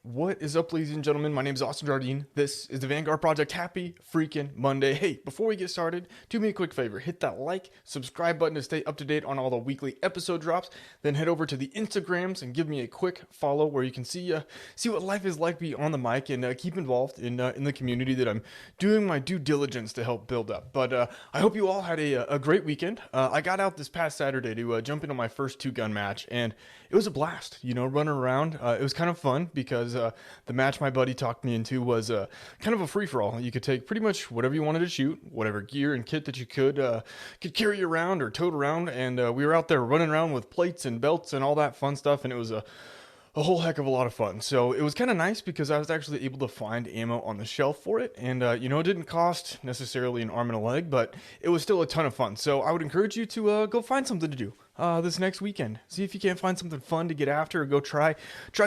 What is up, ladies and gentlemen? My name is Austin Jardine. This is the Vanguard Project. Happy freaking Monday. Hey, before we get started, do me a quick favor. Hit that like, subscribe button to stay up to date on all the weekly episode drops. Then head over to the Instagrams and give me a quick follow where you can see what life is like beyond the mic and keep involved in the community that I'm doing my due diligence to help build up. But I hope you all had a great weekend. I got out this past Saturday to jump into my first two-gun match, and it was a blast, running around. It was kind of fun because the match my buddy talked me into was kind of a free-for-all. You could take pretty much whatever you wanted to shoot, whatever gear and kit that you could carry around or tote around, and we were out there running around with plates and belts and all that fun stuff, and it was a whole heck of a lot of fun. So it was kind of nice because I was actually able to find ammo on the shelf for it. And, it didn't cost necessarily an arm and a leg, but it was still a ton of fun. So I would encourage you to go find something to do this next weekend. See if you can't find something fun to get after, or go try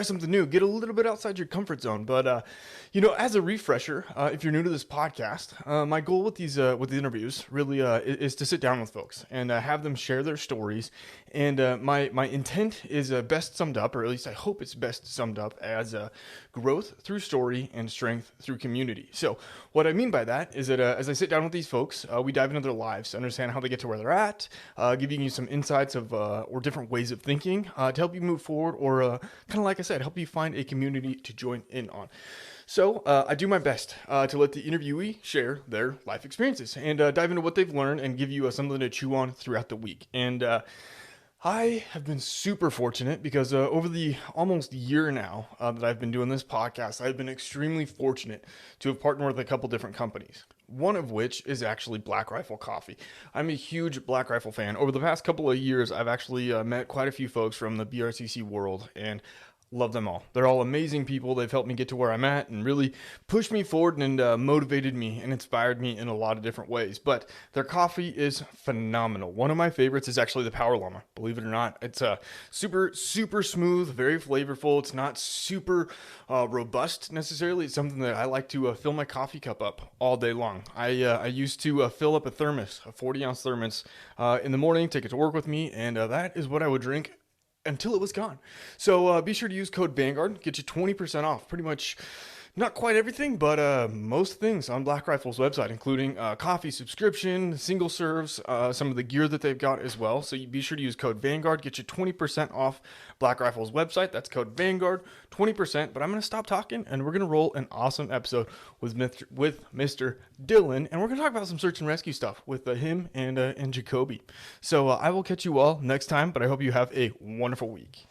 something new. Get a little bit outside your comfort zone. But, as a refresher, if you're new to this podcast, my goal with with the interviews really is to sit down with folks and have them share their stories. And my intent is best summed up, or at least I hope it's best summed up as growth through story and strength through community. So what I mean by that is that as I sit down with these folks, we dive into their lives, understand how they get to where they're at, giving you some insights of or different ways of thinking to help you move forward, or kind of like I said, help you find a community to join in on. So I do my best to let the interviewee share their life experiences and dive into what they've learned and give you something to chew on throughout the week. And I have been super fortunate because over the almost year now that I've been doing this podcast, I've been extremely fortunate to have partnered with a couple different companies. One of which is actually Black Rifle Coffee. I'm a huge Black Rifle fan. Over the past couple of years, I've actually met quite a few folks from the BRCC world, and love them all. They're all amazing people. They've helped me get to where I'm at and really pushed me forward and motivated me and inspired me in a lot of different ways. But their coffee is phenomenal. One of my favorites is actually the Power Llama. Believe it or not, it's super, super smooth, very flavorful. It's not super robust necessarily. It's something that I like to fill my coffee cup up all day long. I used to fill up a thermos, a 40-ounce thermos, in the morning, take it to work with me, and that is what I would drink until it was gone. So be sure to use code Vanguard, get you 20% off pretty much not quite everything, but most things on Black Rifle's website, including coffee subscription, single serves, some of the gear that they've got as well. So you be sure to use code Vanguard, get you 20% off Black Rifle's website. That's code Vanguard, 20%. But I'm going to stop talking, and we're going to roll an awesome episode with Mr. Dillon, and we're going to talk about some search and rescue stuff with him and Jakoby. So I will catch you all next time, but I hope you have a wonderful week.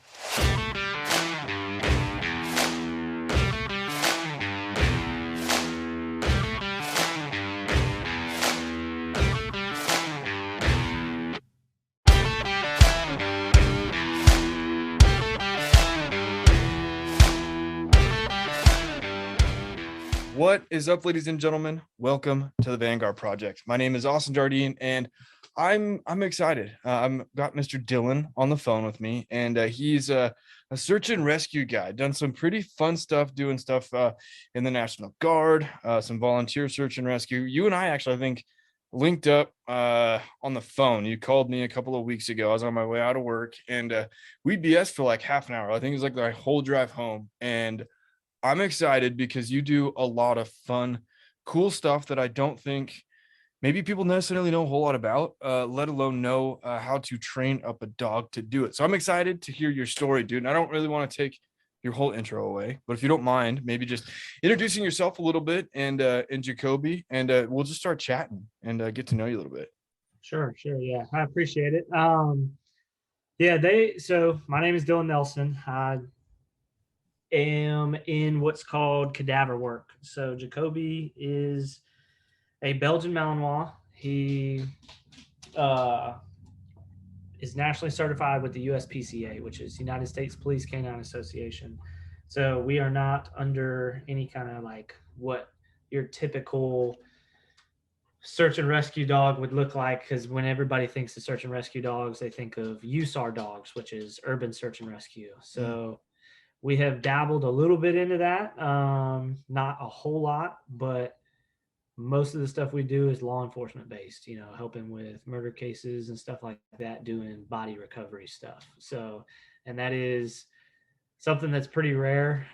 What is up, ladies and gentlemen? Welcome to the Vanguard Project. My name is Austin Jardine, and I'm excited. I've got Mr. Dillon on the phone with me, and he's a search and rescue guy. Done some pretty fun stuff, doing stuff in the National Guard, some volunteer search and rescue. You and I actually, I think, linked up on the phone. You called me a couple of weeks ago. I was on my way out of work, and we BS for like half an hour. I think it was like the whole drive home, and I'm excited because you do a lot of fun, cool stuff that I don't think maybe people necessarily know a whole lot about, let alone know how to train up a dog to do it. So I'm excited to hear your story, dude. And I don't really want to take your whole intro away, but if you don't mind, maybe just introducing yourself a little bit and Jakoby, and we'll just start chatting and get to know you a little bit. Sure. Yeah, I appreciate it. So my name is Dillon Nelson. I am in what's called Cadaver work. So Jakoby is a Belgian Malinois. He is nationally certified with the USPCA, which is United States Police Canine Association. So we are not under any kind of like what your typical search and rescue dog would look like, because when everybody thinks of search and rescue dogs, they think of USAR dogs, which is urban search and rescue. So we have dabbled a little bit into that, not a whole lot, but most of the stuff we do is law enforcement based, helping with murder cases and stuff like that, doing body recovery stuff. So, and that is something that's pretty rare.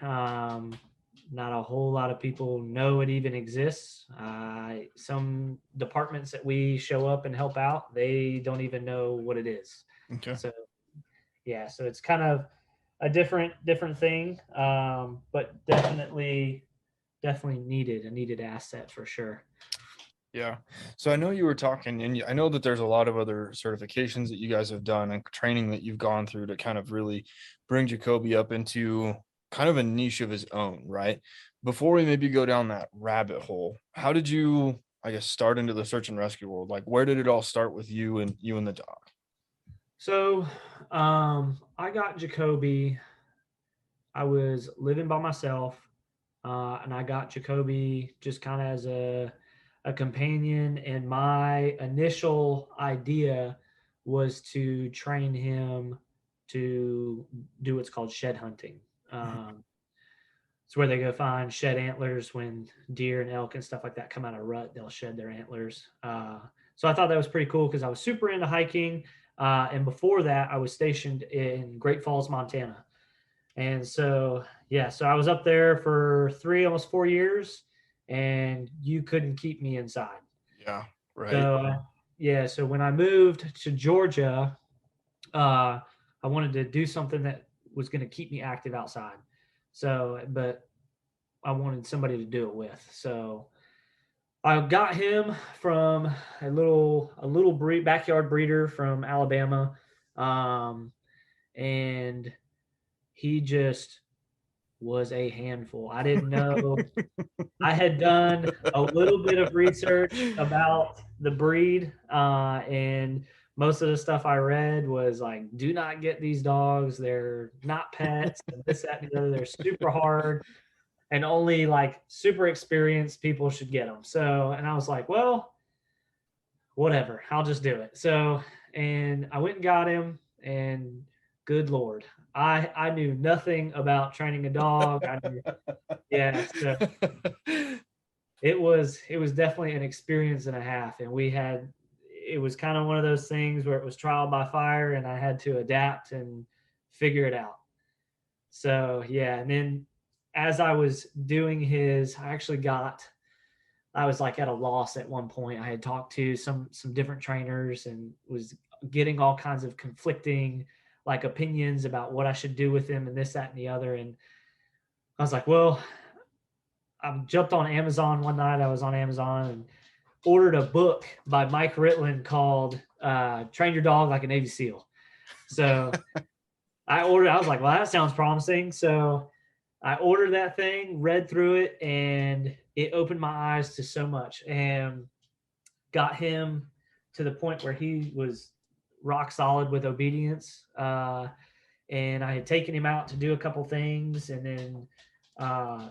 Not a whole lot of people know it even exists. Some departments that we show up and help out, they don't even know what it is. Okay. So yeah, so it's kind of a different thing, but definitely needed a needed asset for sure. Yeah. So I know you were talking, and I know that there's a lot of other certifications that you guys have done and training that you've gone through to kind of really bring Jakoby up into kind of a niche of his own, right? Before we maybe go down that rabbit hole, how did you, I guess, start into the search and rescue world? Like, where did it all start with you and the dog? So I got Jakoby. I was living by myself, and I got Jakoby just kind of as a companion. And my initial idea was to train him to do what's called shed hunting. Mhm. It's where they go find shed antlers when deer and elk and stuff like that come out of rut. They'll shed their antlers. So I thought that was pretty cool because I was super into hiking. And before that, I was stationed in Great Falls, Montana. And so, yeah, so I was up there for almost 4 years, and you couldn't keep me inside. Yeah. Right. So, yeah, so when I moved to Georgia, uh, I wanted to do something that was going to keep me active outside. So, but I wanted somebody to do it with. So I got him from a little backyard breeder from Alabama, um, and he just was a handful. I didn't know. I had done a little bit of research about the breed, and most of the stuff I read was like, "Do not get these dogs. They're not pets, and this, that, and the other. They're super hard, and only like super experienced people should get them." So, and I was like, "Well, whatever. I'll just do it." So, and I went and got him, and good lord, I knew nothing about training a dog. I knew, yeah. So it was definitely an experience and a half, and it was kind of one of those things where it was trial by fire, and I had to adapt and figure it out. So yeah, and then as I was doing his, I was like at a loss at one point. I had talked to some different trainers and was getting all kinds of conflicting like opinions about what I should do with him and this, that, and the other. And I was like, well, I jumped on Amazon one night. I was on Amazon and ordered a book by Mike Ritland called Train Your Dog Like a Navy SEAL. So I was like, well, that sounds promising. So I ordered that thing, read through it, and it opened my eyes to so much and got him to the point where he was rock solid with obedience. And I had taken him out to do a couple things, and then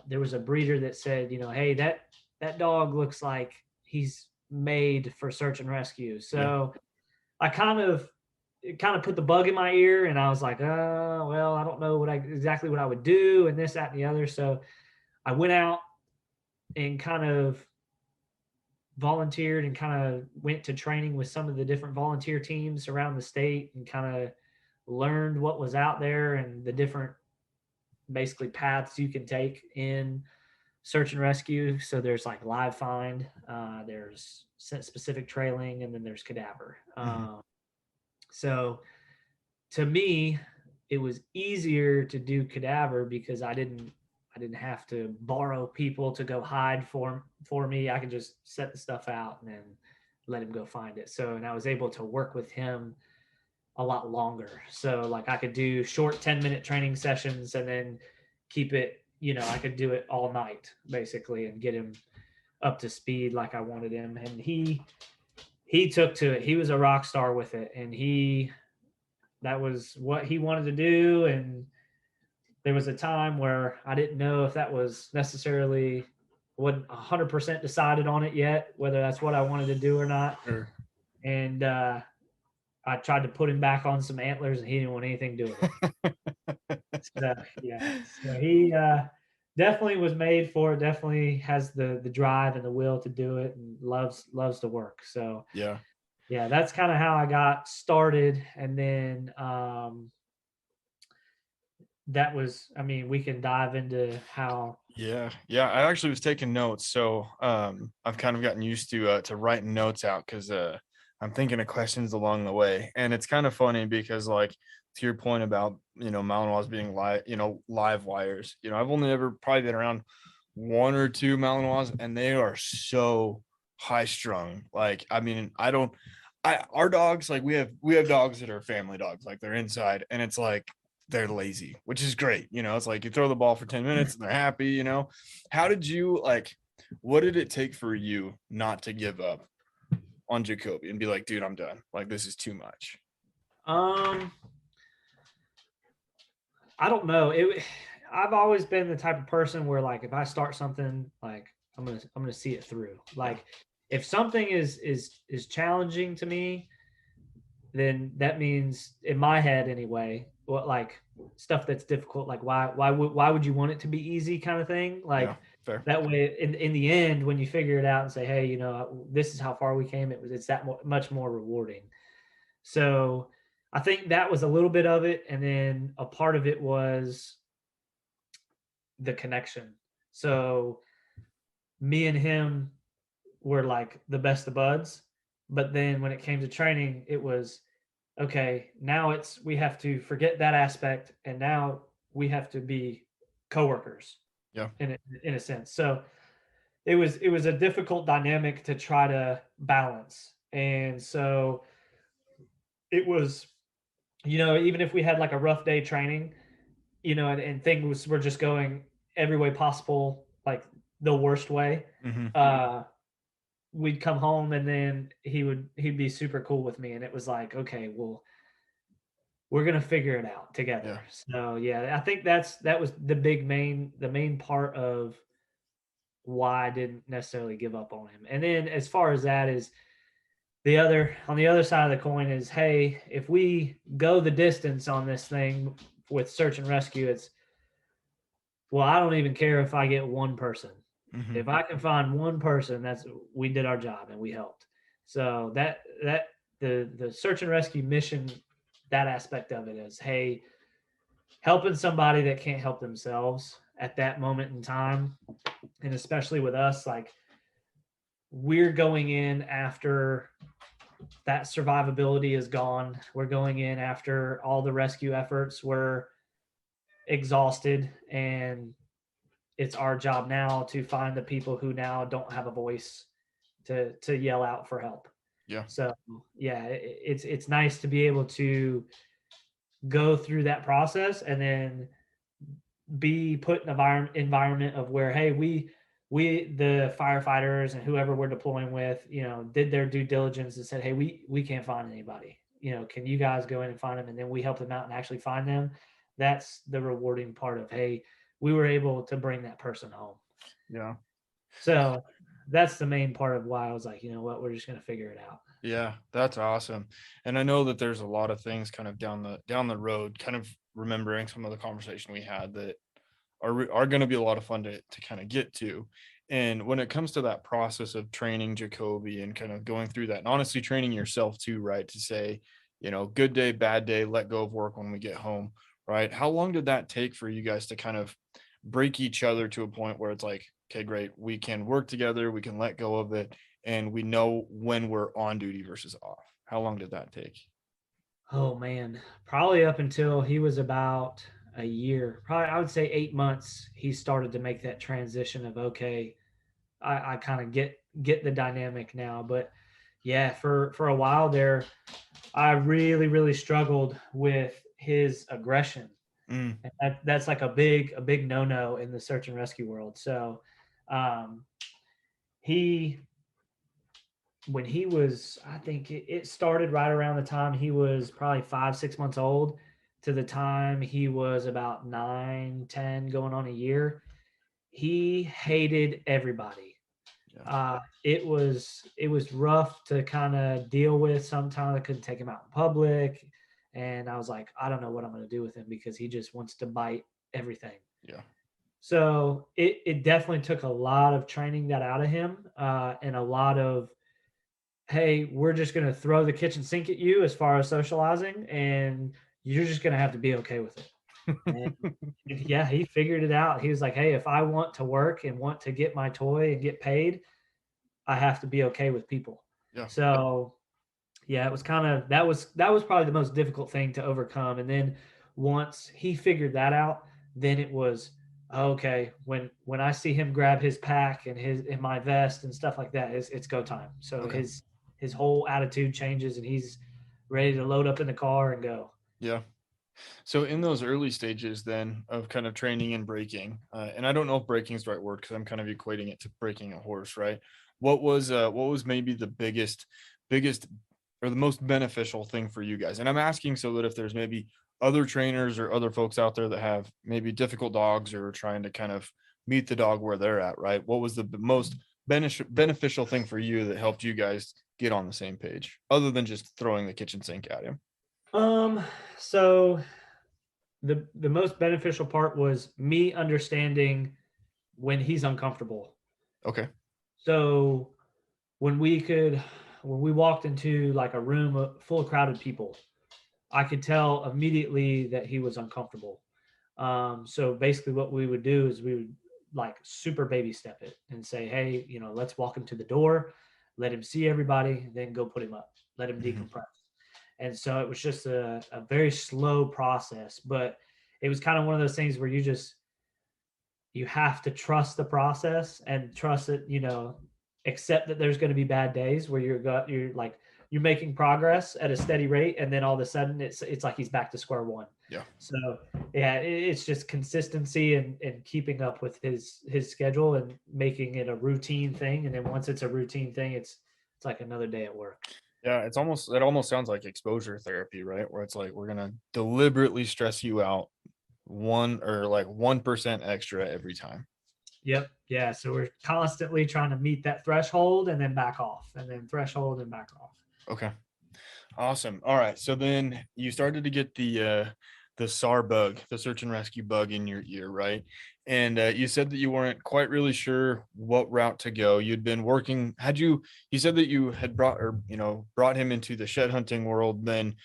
there was a breeder that said, hey, that dog looks like he's made for search and rescue. Yeah. So I it kind of put the bug in my ear, and I was like, well, I don't know exactly what I would do, and this, that, and the other. So I went out and kind of volunteered and kind of went to training with some of the different volunteer teams around the state and kind of learned what was out there and the different basically paths you can take in search and rescue. So there's like live find, there's specific trailing, and then there's cadaver. Mhm. So to me, it was easier to do cadaver because I didn't have to borrow people to go hide for me. I could just set the stuff out and then let him go find it. So, and I was able to work with him a lot longer. So like I could do short 10-minute training sessions and then keep it, I could do it all night basically and get him up to speed like I wanted him. And he took to it. He was a rock star with it, and that was what he wanted to do. And there was a time where I didn't know if that was necessarily, wasn't 100% decided on it yet, whether that's what I wanted to do or not. Sure. And I tried to put him back on some antlers, and he didn't want anything to do with it. So yeah, so he definitely was made for it. Definitely has the drive and the will to do it, and loves to work. So Yeah. yeah, that's kind of how I got started. And then that was, I mean, we can dive into how. Yeah, yeah. I actually was taking notes, so I've kind of gotten used to writing notes out because I'm thinking of questions along the way, and it's kind of funny because like to your point about Malinois being live wires. I've only ever probably been around one or two Malinois, and they are so high strung. Like I mean, I don't. Our dogs, like we have dogs that are family dogs, like they're inside, and it's like they're lazy, which is great. It's like you throw the ball for 10 minutes and they're happy. How did you like, what did it take for you not to give up on Jakoby and be like, dude, I'm done. Like, this is too much. Um, I don't know. I've always been the type of person where like if I start something, like I'm gonna see it through. Yeah. Like if something is challenging to me, then that means in my head anyway, what like stuff that's difficult, like why would you want it to be easy kind of thing? Yeah. Like Fair. that way in the end when you figure it out and say, hey, this is how far we came, it's that much more rewarding. So I think that was a little bit of it, and then a part of it was the connection. So me and him were like the best of buds, but then when it came to training, it was okay. Now we have to forget that aspect, and now we have to be coworkers Yeah. in a sense. So it was a difficult dynamic to try to balance, and so it was even if we had like a rough day training, and things were just going every way possible, like the worst way. Mm-hmm. We'd come home and then he'd be super cool with me, and it was like, okay, well, we're gonna figure it out Yeah. together. So yeah, I think that was the main part of why I didn't necessarily give up on him. And then as far as that is on the other side of the coin is, hey, if we go the distance on this thing with search and rescue, it's, well, I don't even care if I get one person. Mm-hmm. If I can find one person, we did our job and we helped. So that the search and rescue mission, that aspect of it is, hey, helping somebody that can't help themselves at that moment in time, and especially with us, like we're going in after that survivability is gone. We're going in after all the rescue efforts were exhausted, and it's our job now to find the people who now don't have a voice to yell out for help. Yeah. So yeah, it's nice to be able to go through that process and then be put in an environment of where, hey, we the firefighters and whoever we're deploying with, did their due diligence and said, hey, we can't find anybody. Can you guys go in and find them? And then we help them out and actually find them. That's the rewarding part of, hey, we were able to bring that person home. Yeah. So that's the main part of why I was like, you know what, we're just gonna figure it out. Yeah, that's awesome. And I know that there's a lot of things kind of down the road, kind of remembering some of the conversation we had that are going to be a lot of fun to kind of get to. And when it comes to that process of training Jakoby and kind of going through that, and honestly training yourself too, right? To say, good day, bad day, let go of work when we get home, right? How long did that take for you guys to kind of break each other to a point where it's like, okay, great, we can work together, we can let go of it, and we know when we're on duty versus off? How long did that take? Oh man, probably up until he was about a year, probably I would say 8 months, he started to make that transition of, okay, I kind of get the dynamic now. But yeah, for a while there, I really, really struggled with his aggression. Mm, And that's like a big no-no in the search and rescue world. So um, he when he was, I think it started right around the time he was probably 5, 6 months old to the time he was about 9, 10, going on a year. He hated everybody. yeah. It was rough to kind of deal with. Sometimes I couldn't take him out in public, and I was like, I don't know what I'm going to do with him because he just wants to bite everything. Yeah. So it definitely took a lot of training that out of him, and a lot of, hey, we're just going to throw the kitchen sink at you as far as socializing, and you're just going to have to be okay with it. And yeah, he figured it out. He was like, hey, if I want to work and want to get my toy and get paid, I have to be okay with people. Yeah. So yeah, it was kind of that was probably the most difficult thing to overcome. And then once he figured that out, then it was okay. When I see him grab his pack and his and my vest and stuff like that, it's go time. So Okay. his whole attitude changes and he's ready to load up in the car and go. Yeah. So in those early stages then of kind of training and breaking, and I don't know if breaking is the right word because I'm kind of equating it to breaking a horse, right? What was maybe the biggest or the most beneficial thing for you guys? And I'm asking so that if there's maybe other trainers or other folks out there that have maybe difficult dogs or are trying to kind of meet the dog where they're at, right? What was the most beneficial thing for you that helped you guys get on the same page, other than just throwing the kitchen sink at him? Um, so the most beneficial part was me understanding when he's uncomfortable. Okay. So when we could when we walked into like a room full of crowded people, I could tell immediately that he was uncomfortable. So basically what we would do is we would like super baby step it and say, hey, let's walk him to the door, let him see everybody, then go put him up, let him Mhm. decompress. And so it was just a very slow process, but it was kind of one of those things where you have to trust the process and trust it, accept that there's going to be bad days where you're making progress at a steady rate, and then all of a sudden it's like he's back to square one. Yeah. So yeah, it's just consistency and keeping up with his schedule and making it a routine thing. And then once it's a routine thing, it's like another day at work. Yeah, it almost sounds like exposure therapy, right? Where it's like we're gonna deliberately stress you out 1% extra every time. Yep. Yeah. So we're constantly trying to meet that threshold and then back off, and then threshold and back off. Okay. Awesome. All right. So then you started to get the SAR bug, the search and rescue bug in your ear, right? And you said that you weren't quite really sure what route to go. You'd been working, you said that you had brought him into the shed hunting world. Then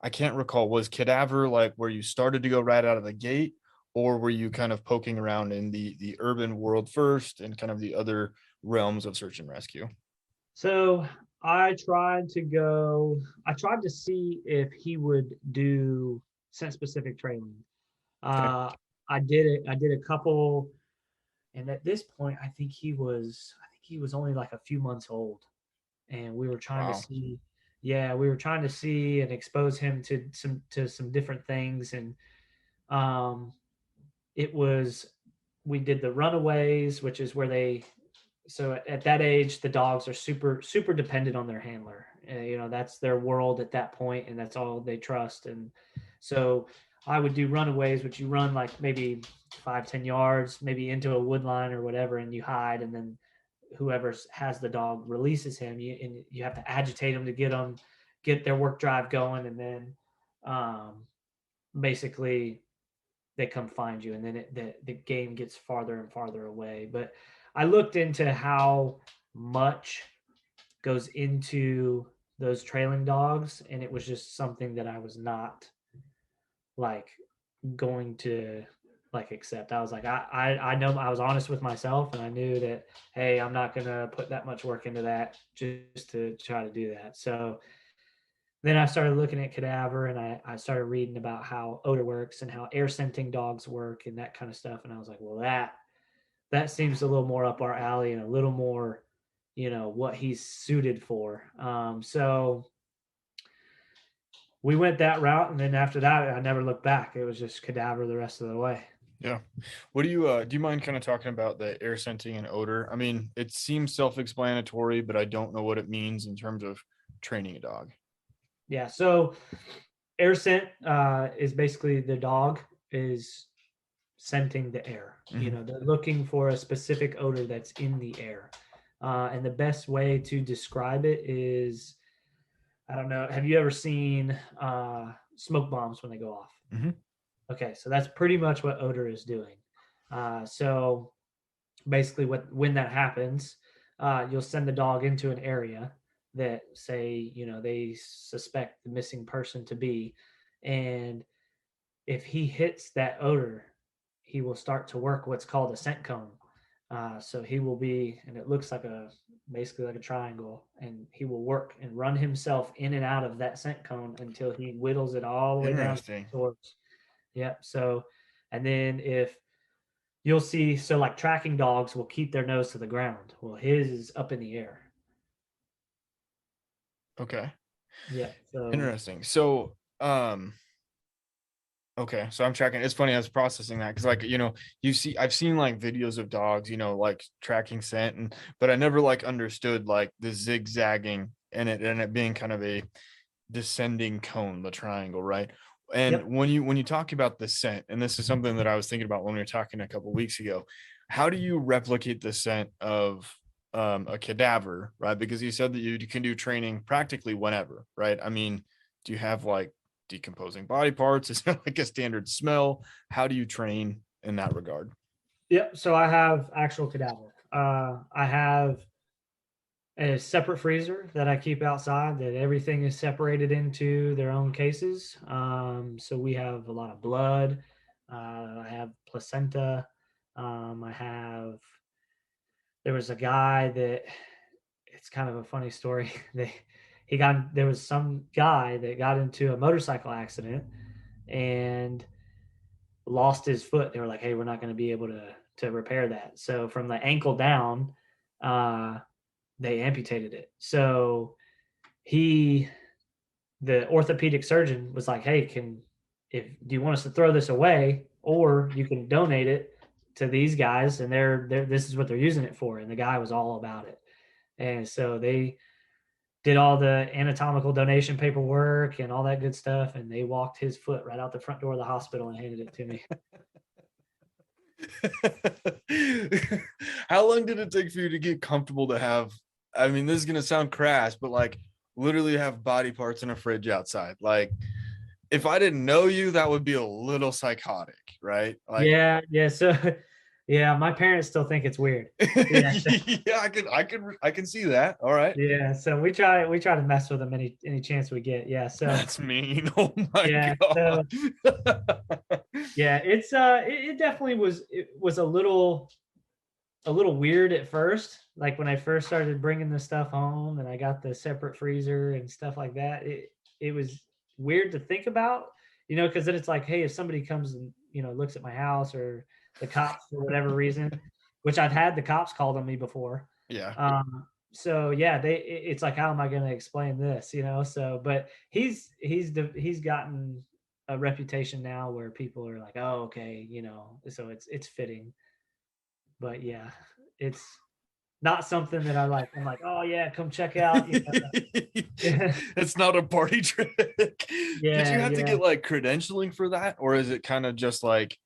I can't recall, was Cadaver like where you started to go right out of the gate, or were you kind of poking around in the urban world first and kind of the other realms of search and rescue? So I tried to see if he would do scent specific training. Okay. Uh, I did it. I did a couple, and at this point, I think he was only like a few months old, and we were trying to Wow. see. Yeah, we were trying to see and expose him to some different things, and um, it was we did the runaways, which is where they so at that age the dogs are super super dependent on their handler. That's their world at that point, and that's all they trust. And so I would do runaways, which you run like maybe 5-10 yards maybe into a wood line or whatever, and you hide, and then whoever has the dog releases him, and you have to agitate them to get their work drive going, and then um, basically they come find you, and then the game gets farther and farther away. But I looked into how much goes into those trailing dogs, and it was just something that I was not like going to like accept. I was like, I know, I was honest with myself, and I knew that, hey, I'm not gonna put that much work into that just to try to do that. So then I started looking at Cadaver, and I started reading about how odor works and how air scenting dogs work and that kind of stuff. And I was like, well, that seems a little more up our alley and a little more, what he's suited for. So we went that route, and then after that, I never looked back. It was just Cadaver the rest of the way. Yeah. What do you mind kind of talking about the air scenting and odor? I mean, it seems self-explanatory, but I don't know what it means in terms of training a dog. Yeah. So air scent is basically the dog is scenting the air. Hmm. They're looking for a specific odor that's in the air. And the best way to describe it is, I don't know, have you ever seen smoke bombs when they go off? Hmm. Okay, so that's pretty much what odor is doing. So basically, when that happens, you'll send the dog into an area that, say, they suspect the missing person to be, and if he hits that odor, he will start to work what's called a scent cone. So he will be, and it looks like basically like a triangle, and he will work and run himself in and out of that scent cone until he whittles it all the way down Interesting. towards. Yep. So, and then if you'll see, so like tracking dogs will keep their nose to the ground. Well, his is up in the air. Okay. Yeah. So, Interesting. So, okay, so I'm tracking. It's funny I was processing that because, like, I've seen like videos of dogs, like tracking scent, but I never like understood like the zigzagging and it being kind of a descending cone, the triangle, right? And yep. when you talk about the scent, and this is something that I was thinking about when we were talking a couple weeks ago, how do you replicate the scent of a cadaver, right? Because you said that you can do training practically whenever, right? I mean, do you have like decomposing body parts? Is it like a standard smell? How do you train in that regard? Yep. So I have actual cadaver. I have a separate freezer that I keep outside that everything is separated into their own cases. So we have a lot of blood. I have placenta. I have, there was a guy that, it's kind of a funny story. There was some guy that got into a motorcycle accident and lost his foot. They were like, "Hey, we're not going to be able to repair that." So from the ankle down, uh, they amputated it. So he, the orthopedic surgeon, was like, "Hey, do you want us to throw this away, or you can donate it to these guys, and they're this is what they're using it for." And the guy was all about it, and so they did all the anatomical donation paperwork and all that good stuff, and they walked his foot right out the front door of the hospital and handed it to me. How long did it take for you to get comfortable to have? I mean, this is gonna sound crass, but like literally have body parts in a fridge outside. Like, if I didn't know you, that would be a little psychotic, right? Like, Yeah, yeah. So, yeah, my parents still think it's weird. Yeah, yeah, I can see that. All right, yeah. So we try to mess with them any chance we get. Yeah. So that's mean. Oh my yeah. god. So yeah, it definitely was a little weird at first. Like when I first started bringing the stuff home and I got the separate freezer and stuff like that, it was weird to think about, because then it's like, hey, if somebody comes and looks at my house, or the cops for whatever reason, which I've had the cops called on me before. Yeah. So yeah, it's like, how am I going to explain this? So, but he's gotten a reputation now where people are like, oh, okay, so it's fitting. But yeah, it's not something that I'm like, oh yeah, come check out. Yeah, It's not a party trick. Did you yeah, have to yeah. get like credentialing for that, or is it kind of just like,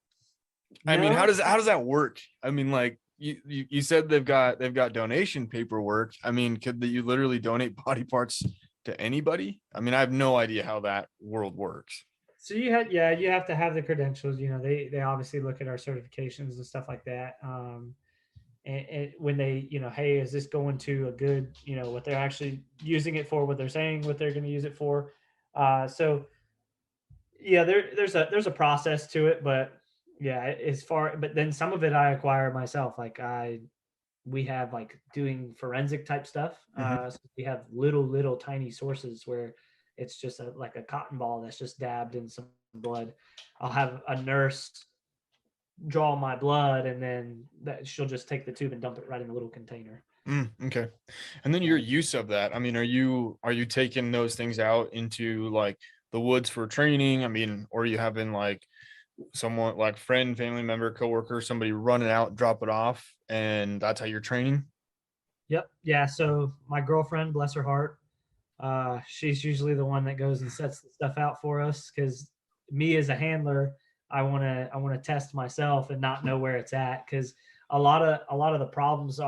I mean, how No, does that work? I mean, like you said they've got donation paperwork. I mean, could you literally donate body parts to anybody? I mean, I have no idea how that world works. so you have to have the credentials. They obviously look at our certifications and stuff like that. And when they, hey, is this going to a good, what they're actually using it for, what they're saying, what they're going to use it for. So yeah, there's a process to it, but yeah, but then some of it I acquire myself. Like we have like doing forensic type stuff. Mhm. So we have little tiny sources where it's just like a cotton ball that's just dabbed in some blood. I'll have a nurse draw my blood, and then she'll just take the tube and dump it right in a little container. Okay. And then Yeah. your use of that. I mean, are you taking those things out into like the woods for training? I mean, or are you having like someone like friend, family member, coworker, somebody run it out, drop it off, and that's how you're training? Yep. Yeah. So my girlfriend, bless her heart, she's usually the one that goes and sets the stuff out for us, because me as a handler, I want to test myself and not know where it's at, because a lot of the problems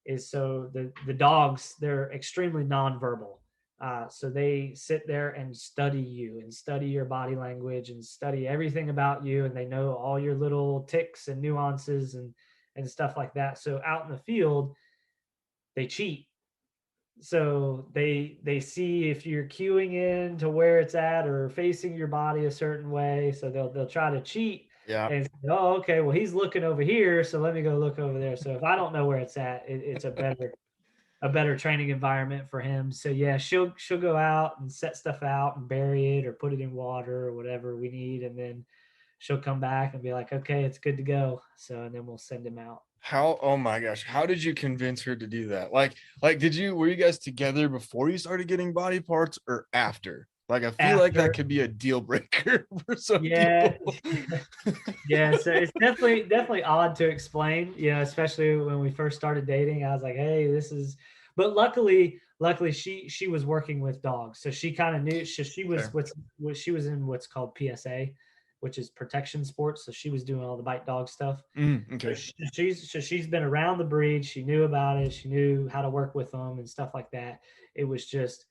is, so the dogs, they're extremely nonverbal. So they sit there and study you and study your body language and study everything about you, and they know all your little ticks and nuances and stuff like that. So out in the field, they cheat. So they see if you're cueing in to where it's at or facing your body a certain way. So they'll try to cheat Yeah. and say, oh, okay, well he's looking over here, so let me go look over there. So if I don't know where it's at, it's a better training environment for him. So yeah, she'll go out and set stuff out and bury it or put it in water or whatever we need, and then she'll come back and be like, okay, it's good to go. So and then we'll send him out. How, oh my gosh, how did you convince her to do that? Were you guys together before you started getting body parts or after? Like, I feel like that After, could be a deal breaker for some yeah, people. yeah. So it's definitely odd to explain, especially when we first started dating. I was like, hey, this is, but luckily she was working with dogs, so she kind of knew. She was Fair. she was in what's called PSA, which is protection sports. So she was doing all the bite dog stuff. So Okay. she's been around the breed. She knew about it. She knew how to work with them and stuff like that. It was just,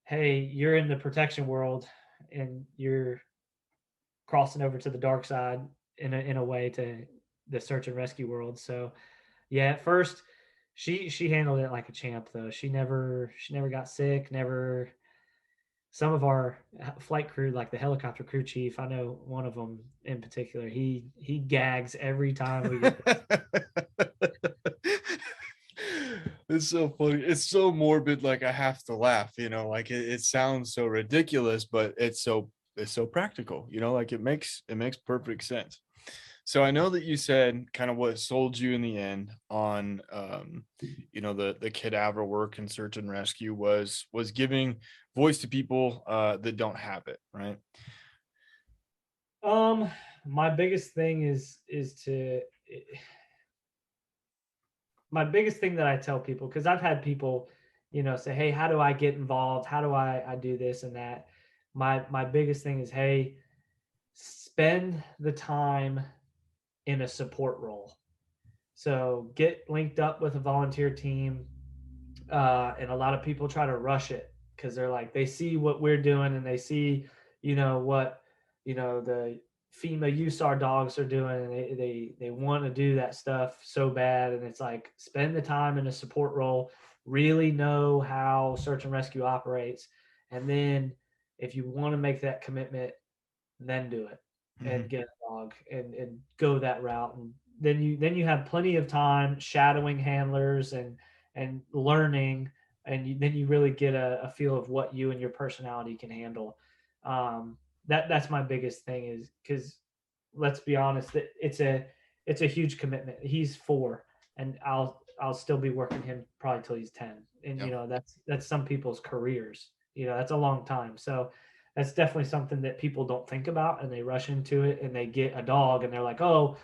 hey, you're in the protection world and you're crossing over to the dark side in a way to the search and rescue world. So yeah, at first she handled it like a champ though. She never got sick, never. Some of our flight crew, like the helicopter crew chief, I know one of them in particular, he gags every time we get. It's so funny. It's so morbid. Like, I have to laugh, like it sounds so ridiculous, but it's so practical, like it makes perfect sense. So I know that you said kind of what sold you in the end on the cadaver work and search and rescue was giving voice to people that don't have it, right? Um, my biggest thing is to my biggest thing that I tell people, because I've had people, say, hey, how do I get involved? How do I do this and that? My biggest thing is, hey, spend the time in a support role. So get linked up with a volunteer team. And a lot of people try to rush it because they're like, they see what we're doing and they see, what, the FEMA USAR dogs are doing, and they want to do that stuff so bad. And it's like, spend the time in a support role, really know how search and rescue operates. And then if you want to make that commitment, then do it and Mhm. get a dog and go that route. And then you have plenty of time shadowing handlers and learning, and then you really get a feel of what you and your personality can handle. That's my biggest thing, is because let's be honest, it's a huge commitment. He's 4, and I'll still be working him probably till he's 10, and Yeah. that's some people's careers. That's a long time. So that's definitely something that people don't think about, and they rush into it and they get a dog and they're like, oh,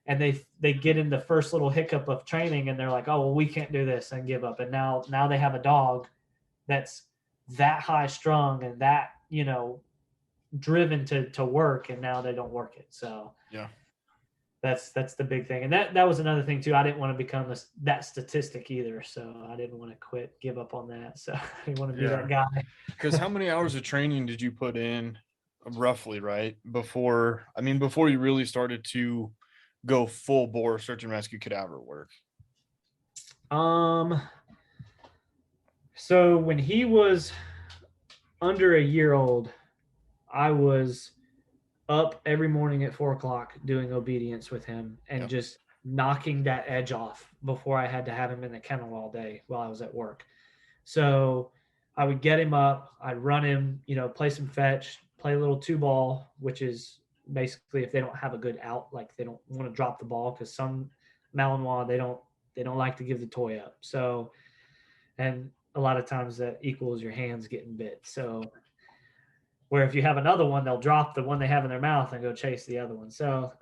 and they get in the first little hiccup of training and they're like, oh well, we can't do this, and give up. And now they have a dog that's that high strung and that driven to work, and now they don't work it. So Yeah. that's the big thing. And that was another thing too. I didn't want to become that statistic either, so I didn't want to give up on that. So I didn't want to be Yeah. that guy. Because how many hours of training did you put in, roughly, right? Before you really started to go full bore search and rescue cadaver work. um so when he was under a year old, I was up every morning at 4 o'clock doing obedience with him and Yeah. just knocking that edge off before I had to have him in the kennel all day while I was at work. So I would get him up, I'd run him, play some fetch, play a little 2 ball, which is basically if they don't have a good out, like they don't want to drop the ball, because some Malinois they don't like to give the toy up. So, and a lot of times that equals your hands getting bit. So where if you have another one, they'll drop the one they have in their mouth and go chase the other one. So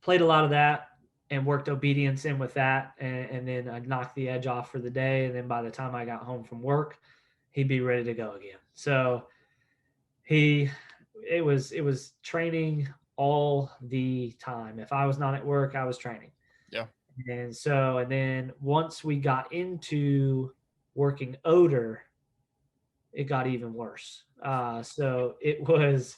played a lot of that and worked obedience in with that, and then I'd knock the edge off for the day. And then by the time I got home from work, he'd be ready to go again. So he, it was training all the time. If I was not at work, I was training. Yeah. And then once we got into working odor, it got even worse. So it was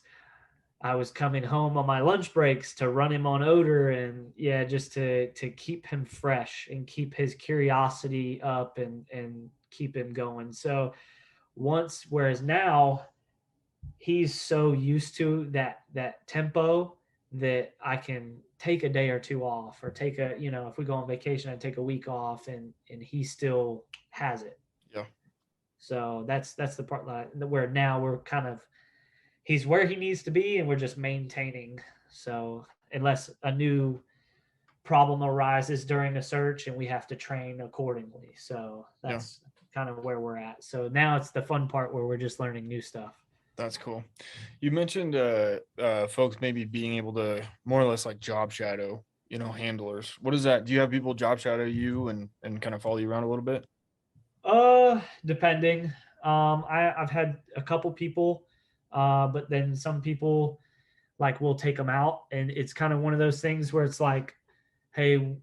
I was coming home on my lunch breaks to run him on odor, and just to keep him fresh and keep his curiosity up and keep him going. So whereas now he's so used to that tempo that I can take a day or two off, or take if we go on vacation, I take a week off, and he still has it. Yeah. So that's the part where now we're kind of, he's where he needs to be, and we're just maintaining. So unless a new problem arises during a search and we have to train accordingly. So Yeah. that's kind of where we're at. So now it's the fun part where we're just learning new stuff. That's cool. You mentioned folks maybe being able to more or less like job shadow, handlers. What is that? Do you have people job shadow you and kind of follow you around a little bit? Depending. I've had a couple people, but then some people, like, we'll take them out, and it's kind of one of those things where it's like, hey,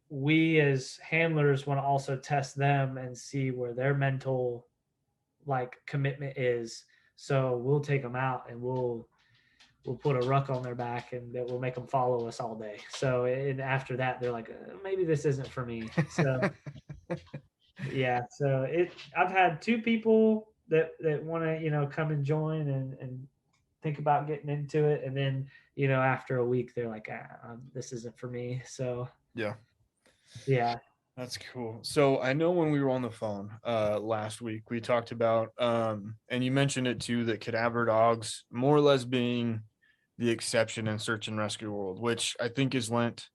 we as handlers want to also test them and see where their mental like commitment is. So we'll take them out, and we'll put a ruck on their back, and that will make them follow us all day. So, and after that, they're like, maybe this isn't for me. So yeah, so I've had two people that want to come and join and think about getting into it, and then after a week they're like, this isn't for me. So Yeah. yeah. That's cool. So I know when we were on the phone last week, we talked about and you mentioned it too, that cadaver dogs more or less being the exception in search and rescue world, which I think is lent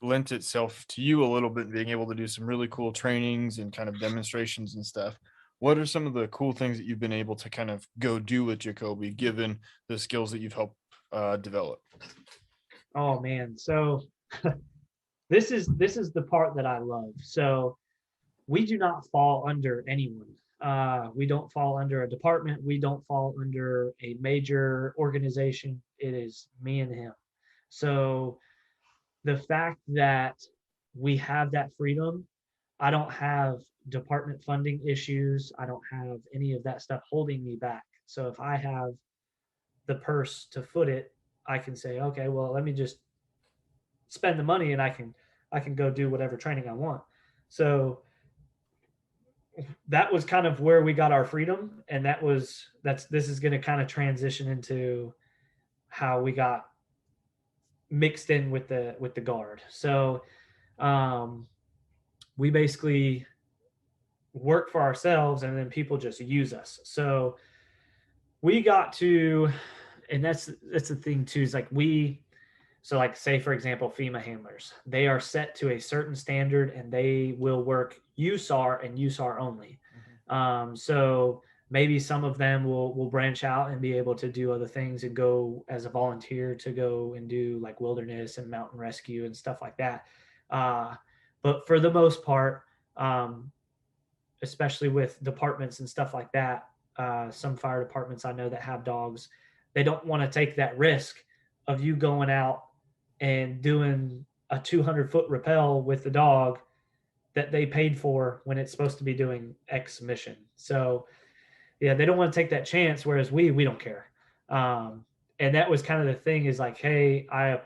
itself to you a little bit, being able to do some really cool trainings and kind of demonstrations and stuff. What are some of the cool things that you've been able to kind of go do with Jakoby, given the skills that you've helped develop? Oh man, so this is the part that I love. So we do not fall under anyone. We don't fall under a department. We don't fall under a major organization. It is me and him. So the fact that we have that freedom, I don't have department funding issues. I don't have any of that stuff holding me back. So if I have the purse to foot it, I can say, okay, well, let me just spend the money, and I can go do whatever training I want. So that was kind of where we got our freedom, and this is going to kind of transition into how we got mixed in with the guard. So we basically work for ourselves, and then people just use us. So we got to, and that's the thing too, is like so like, say for example, FEMA handlers, they are set to a certain standard, and they will work USAR and USAR only. So maybe some of them will branch out and be able to do other things and go as a volunteer to go and do like wilderness and mountain rescue and stuff like that. But for the most part, especially with departments and stuff like that, some fire departments I know that have dogs, they don't want to take that risk of you going out and doing a 200-foot rappel with the dog that they paid for when it's supposed to be doing X mission. So yeah, they don't want to take that chance, whereas we don't care. And that was kind of the thing, is like, hey, I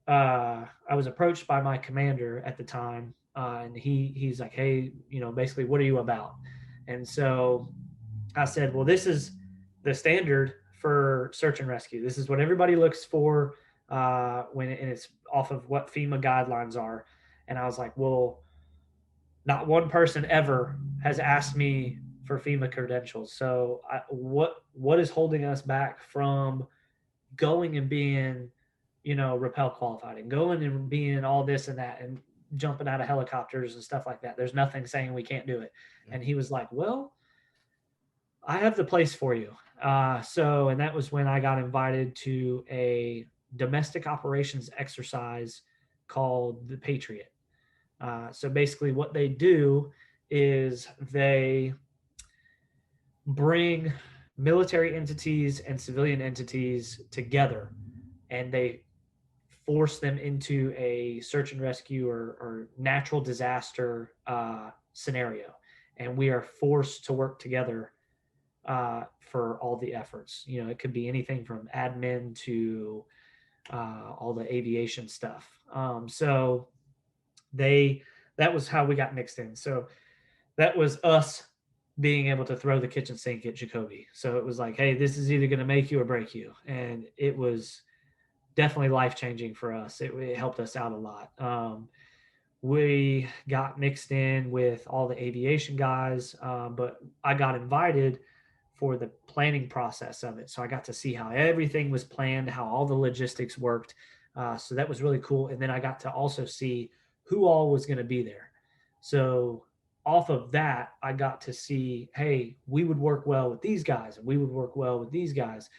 was approached by my commander at the time, and he's like, hey, basically, what are you about? And so I said, well, this is the standard for search and rescue. This is what everybody looks for and it's off of what FEMA guidelines are. And I was like, well, not one person ever has asked me for FEMA credentials. So what is holding us back from going and being, rappel qualified, and going and being all this and that, and jumping out of helicopters and stuff like that? There's nothing saying we can't do it. And he was like, well, I have the place for you. And that was when I got invited to a domestic operations exercise called the Patriot. So basically what they do is they bring military entities and civilian entities together, and they force them into a search and rescue or natural disaster scenario. And we are forced to work together for all the efforts. It could be anything from admin to all the aviation stuff. So they that was how we got mixed in. So that was us being able to throw the kitchen sink at Jakoby. So it was like, hey, this is either going to make you or break you, and it was definitely life changing for us. It helped us out a lot. We got mixed in with all the aviation guys, but I got invited for the planning process of it. So I got to see how everything was planned, how all the logistics worked. So that was really cool. And then I got to also see who all was going to be there. So off of that, I got to see, hey, we would work well with these guys and we would work well with these guys.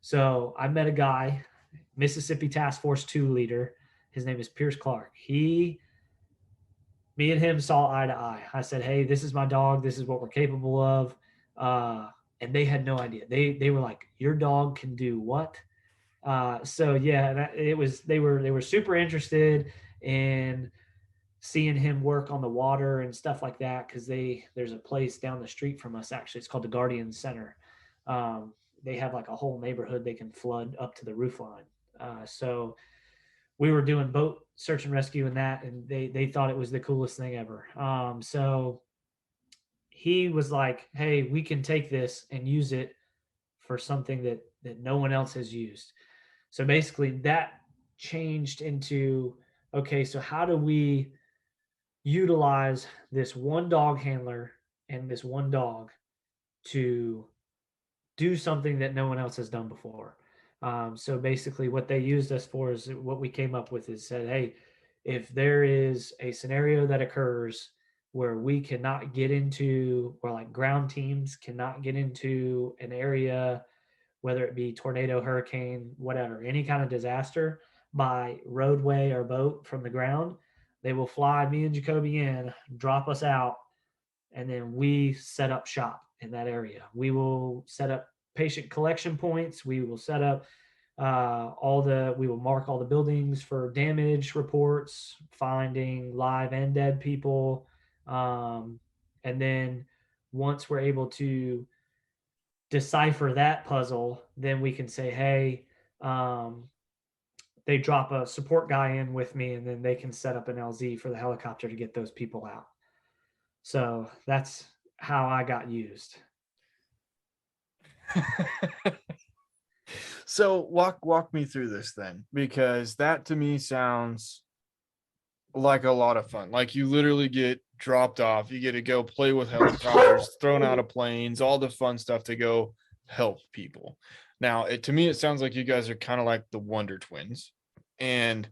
So I met a guy, Mississippi Task Force 2 leader. His name is Pierce Clark. Me and him saw eye to eye. I said, "Hey, this is my dog. This is what we're capable of." And they had no idea. They were like, "Your dog can do what?" So yeah, it was they were super interested in seeing him work on the water and stuff like that because there's a place down the street from us actually. It's called the Guardian Center. They have like a whole neighborhood they can flood up to the roof line. So we were doing boat search and rescue and that, and they thought it was the coolest thing ever. So he was like, "Hey, we can take this and use it for something that no one else has used." So basically, that changed into, okay, so how do we utilize this one dog handler and this one dog to do something that no one else has done before. So basically, what they used us for is what we came up with is said, hey, if there is a scenario that occurs where we cannot get into, or like ground teams cannot get into an area, whether it be tornado, hurricane, whatever, any kind of disaster by roadway or boat from the ground, they will fly me and Jakoby in, drop us out, and then we set up shop in that area. We will set up patient collection points. We will set up we will mark all the buildings for damage reports, finding live and dead people. And then once we're able to decipher that puzzle, then we can say, hey, they drop a support guy in with me, and then they can set up an LZ for the helicopter to get those people out. So that's how I got used. So walk me through this then, because that to me sounds like a lot of fun. Like you literally get dropped off, you get to go play with helicopters, thrown out of planes, all the fun stuff to go help people. Now, to me, it sounds like you guys are kind of like the Wonder Twins. And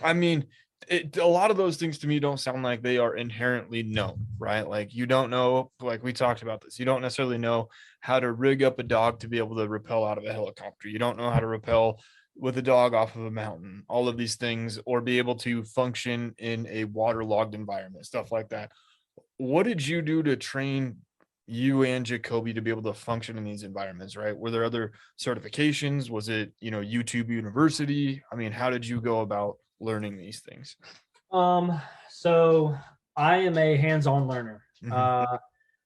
I mean, a lot of those things to me don't sound like they are inherently known, right? Like you don't know, like we talked about this, you don't necessarily know how to rig up a dog to be able to rappel out of a helicopter. You don't know how to rappel with a dog off of a mountain, all of these things, or be able to function in a waterlogged environment, stuff like that. What did you do to train you and Jakoby to be able to function in these environments, right? Were there other certifications? Was it, YouTube University? I mean, how did you go about learning these things? So I am a hands-on learner. Mm-hmm.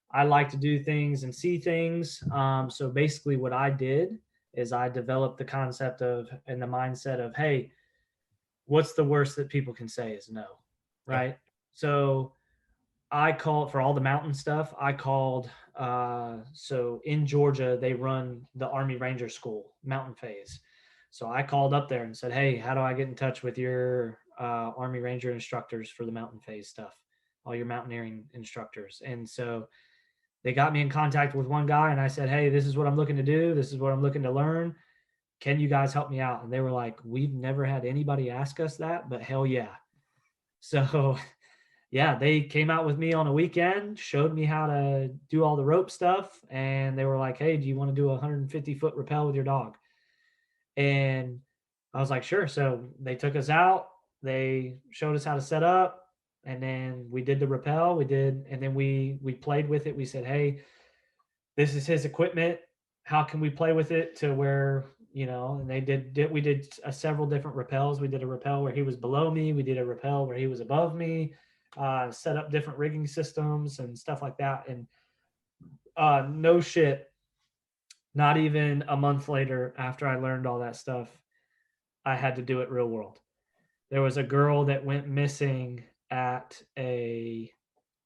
I like to do things and see things. So basically, what I did is I developed the concept of and the mindset of, hey, what's the worst that people can say is no, Yeah. right? So I called for all the mountain stuff. I called. So in Georgia, they run the Army Ranger School mountain phase. So I called up there and said, "Hey, how do I get in touch with your Army Ranger instructors for the mountain phase stuff? All your mountaineering instructors." And so they got me in contact with one guy, and I said, "Hey, this is what I'm looking to do. This is what I'm looking to learn. Can you guys help me out?" And they were like, "We've never had anybody ask us that, but hell yeah." So yeah, they came out with me on a weekend, showed me how to do all the rope stuff, and they were like, "Hey, do you want to do a 150-foot rappel with your dog?" And I was like, "Sure." So they took us out, they showed us how to set up, and then we did the rappel. And then we played with it. We said, "Hey, this is his equipment. How can we play with it to where?" And they did we did several different rappels. We did a rappel where he was below me. We did a rappel where he was above me. Set up different rigging systems and stuff like that. And No shit. Not even a month later, after I learned all that stuff, I had to do it real world. There was a girl that went missing at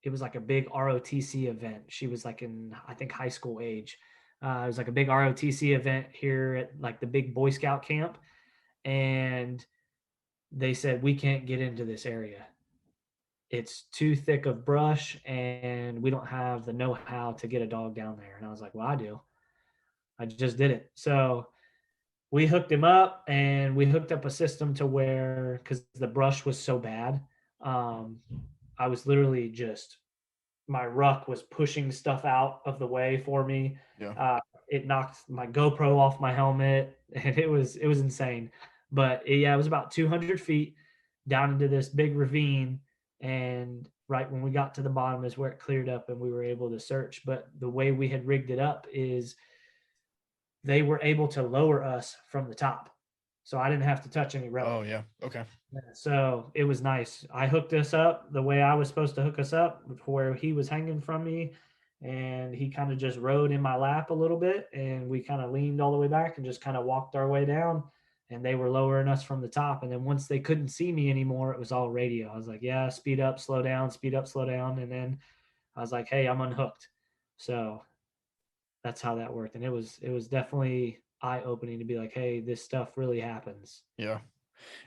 it was like a big ROTC event. She was like in, I think, high school age. It was like a big ROTC event here at like the big Boy Scout camp. And they said, we can't get into this area. It's too thick of brush and we don't have the know-how to get a dog down there. And I was like, well, I do. I just did it. So we hooked him up and we hooked up a system to where, because the brush was so bad, um, I was literally just, my ruck was pushing stuff out of the way for me. Yeah. It knocked my GoPro off my helmet and it was insane. But yeah, it was about 200 feet down into this big ravine. And right when we got to the bottom is where it cleared up and we were able to search. But the way we had rigged it up is they were able to lower us from the top. So I didn't have to touch any rope. Oh yeah. Okay. So it was nice. I hooked us up the way I was supposed to hook us up, where he was hanging from me, and he kind of just rode in my lap a little bit, and we kind of leaned all the way back and just kind of walked our way down, and they were lowering us from the top. And then once they couldn't see me anymore, it was all radio. I was like, yeah, speed up, slow down, speed up, slow down. And then I was like, hey, I'm unhooked. So that's how that worked. And it was definitely eye-opening to be like, hey, this stuff really happens. Yeah.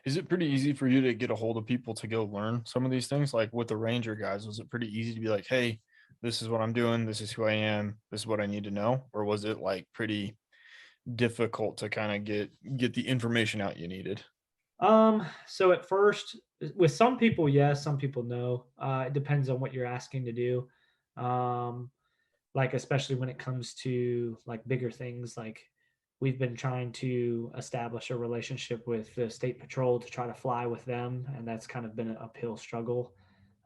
Is it pretty easy for you to get a hold of people to go learn some of these things? Like with the Ranger guys, was it pretty easy to be like, hey, this is what I'm doing, this is who I am, this is what I need to know? Or was it like pretty difficult to kind of get the information out you needed? So at first, with some people, yes, some people no. It depends on what you're asking to do. Um, like especially when it comes to like bigger things, like we've been trying to establish a relationship with the state patrol to try to fly with them, and that's kind of been an uphill struggle,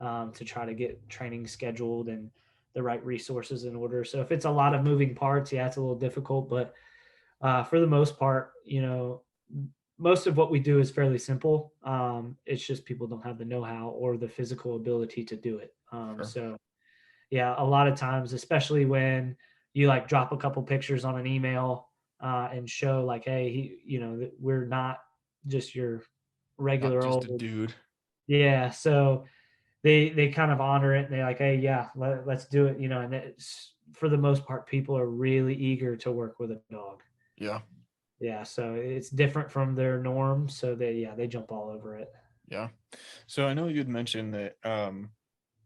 to try to get training scheduled and the right resources in order. So if it's a lot of moving parts, yeah, it's a little difficult, but for the most part, most of what we do is fairly simple. It's just people don't have the know-how or the physical ability to do it. Sure. So yeah, a lot of times, especially when you like drop a couple pictures on an email, and show like, hey, we're not just your Not regular just old. a dude. Yeah. So they kind of honor it and they're like, hey, yeah, let's do it. And it's, for the most part, people are really eager to work with a dog. Yeah. Yeah. So it's different from their norm. So they jump all over it. Yeah. So I know you'd mentioned that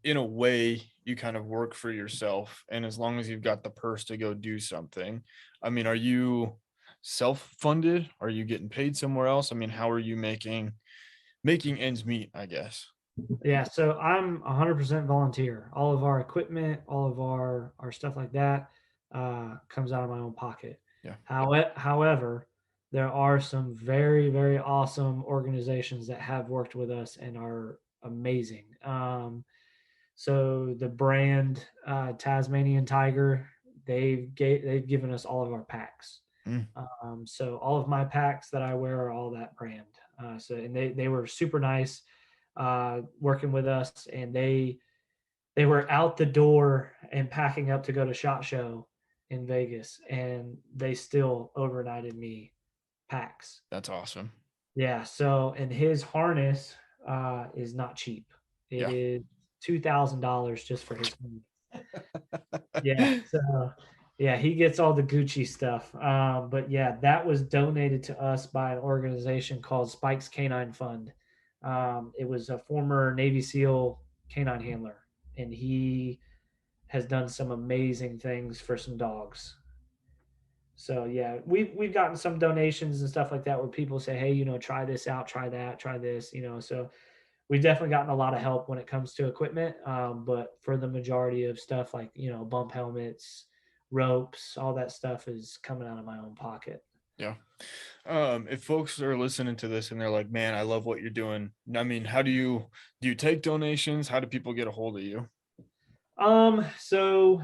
in a way you kind of work for yourself, and as long as you've got the purse to go do something. I mean, are you self-funded? Are you getting paid somewhere else? I mean, how are you making ends meet, I guess? Yeah, so I'm 100% volunteer. All of our equipment, all of our stuff like that, comes out of my own pocket. Yeah. However, there are some very, very awesome organizations that have worked with us and are amazing. So the brand, Tasmanian Tiger, they've given us all of our packs. Mm, So all of my packs that I wear are all that brand. And they were super nice, working with us, and they were out the door and packing up to go to SHOT Show in Vegas, and they still overnighted me packs. that's awesome. Yeah. So, and his harness, is not cheap. It Yeah. is $2,000 just for his harness. Yeah. So, yeah, he gets all the Gucci stuff. But yeah, that was donated to us by an organization called Spike's Canine Fund. It was a former Navy SEAL canine handler, and he has done some amazing things for some dogs. So yeah, we've gotten some donations and stuff like that where people say, hey, try this out, try that, try this. So we've definitely gotten a lot of help when it comes to equipment. But for the majority of stuff like, bump helmets, ropes, all that stuff is coming out of my own pocket. Yeah. If folks are listening to this and they're like, man, I love what you're doing. I mean, how do you take donations? How do people get a hold of you? So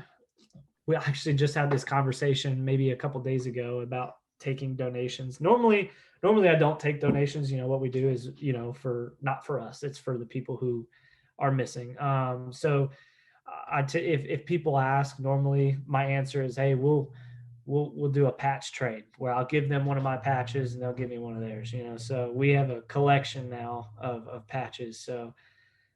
we actually just had this conversation maybe a couple days ago about taking donations. Normally I don't take donations. What we do is, for not for us, it's for the people who are missing. So if people ask, normally my answer is, hey, we'll do a patch trade where I'll give them one of my patches and they'll give me one of theirs. So we have a collection now of patches. So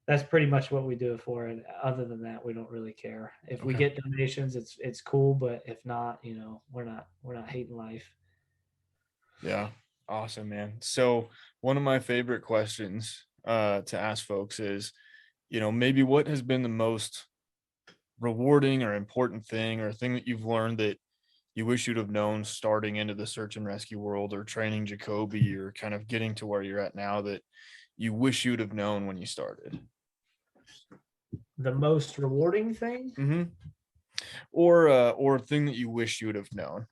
that's pretty much what we do it for. And other than that, we don't really care. If we Okay. get donations, it's cool. But if not, we're not hating life. Yeah. Awesome, man. So one of my favorite questions to ask folks is, maybe what has been the most rewarding or important thing or thing that you've learned that you wish you'd have known starting into the search and rescue world or training Jakoby or kind of getting to where you're at now that you wish you'd have known when you started? The most rewarding thing? Mm-hmm. Or a thing that you wish you would have known.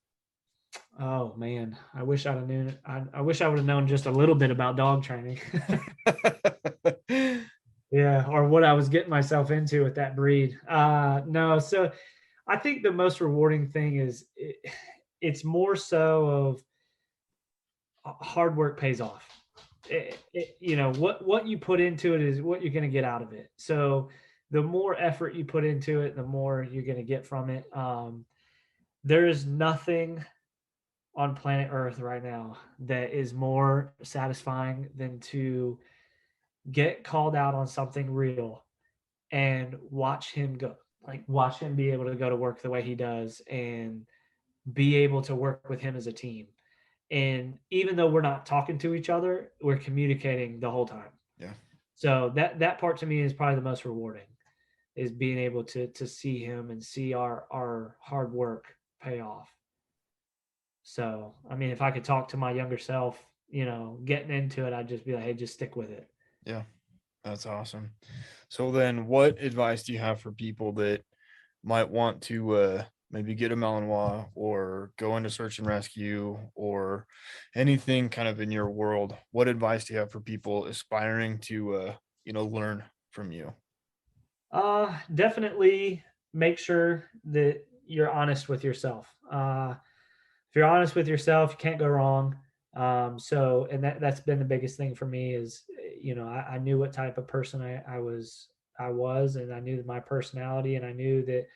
Oh man, I wish I'd have known. I wish I would have known just a little bit about dog training. Yeah, or what I was getting myself into with that breed. No, so I think the most rewarding thing is it's more so of hard work pays off. What you put into it is what you're going to get out of it. So the more effort you put into it, the more you're going to get from it. There is nothing on planet Earth right now that is more satisfying than to get called out on something real and watch him go, like watch him be able to go to work the way he does and be able to work with him as a team. And even though we're not talking to each other, we're communicating the whole time. Yeah. So that part to me is probably the most rewarding, is being able to see him and see our hard work pay off. So, I mean, if I could talk to my younger self, getting into it, I'd just be like, hey, just stick with it. Yeah. That's awesome. So then what advice do you have for people that might want to maybe get a Malinois or go into search and rescue or anything kind of in your world? What advice do you have for people aspiring to learn from you? Definitely make sure that you're honest with yourself. If you're honest with yourself, you can't go wrong. And that's been the biggest thing for me is, I knew what type of person I was, and I knew my personality, and I knew that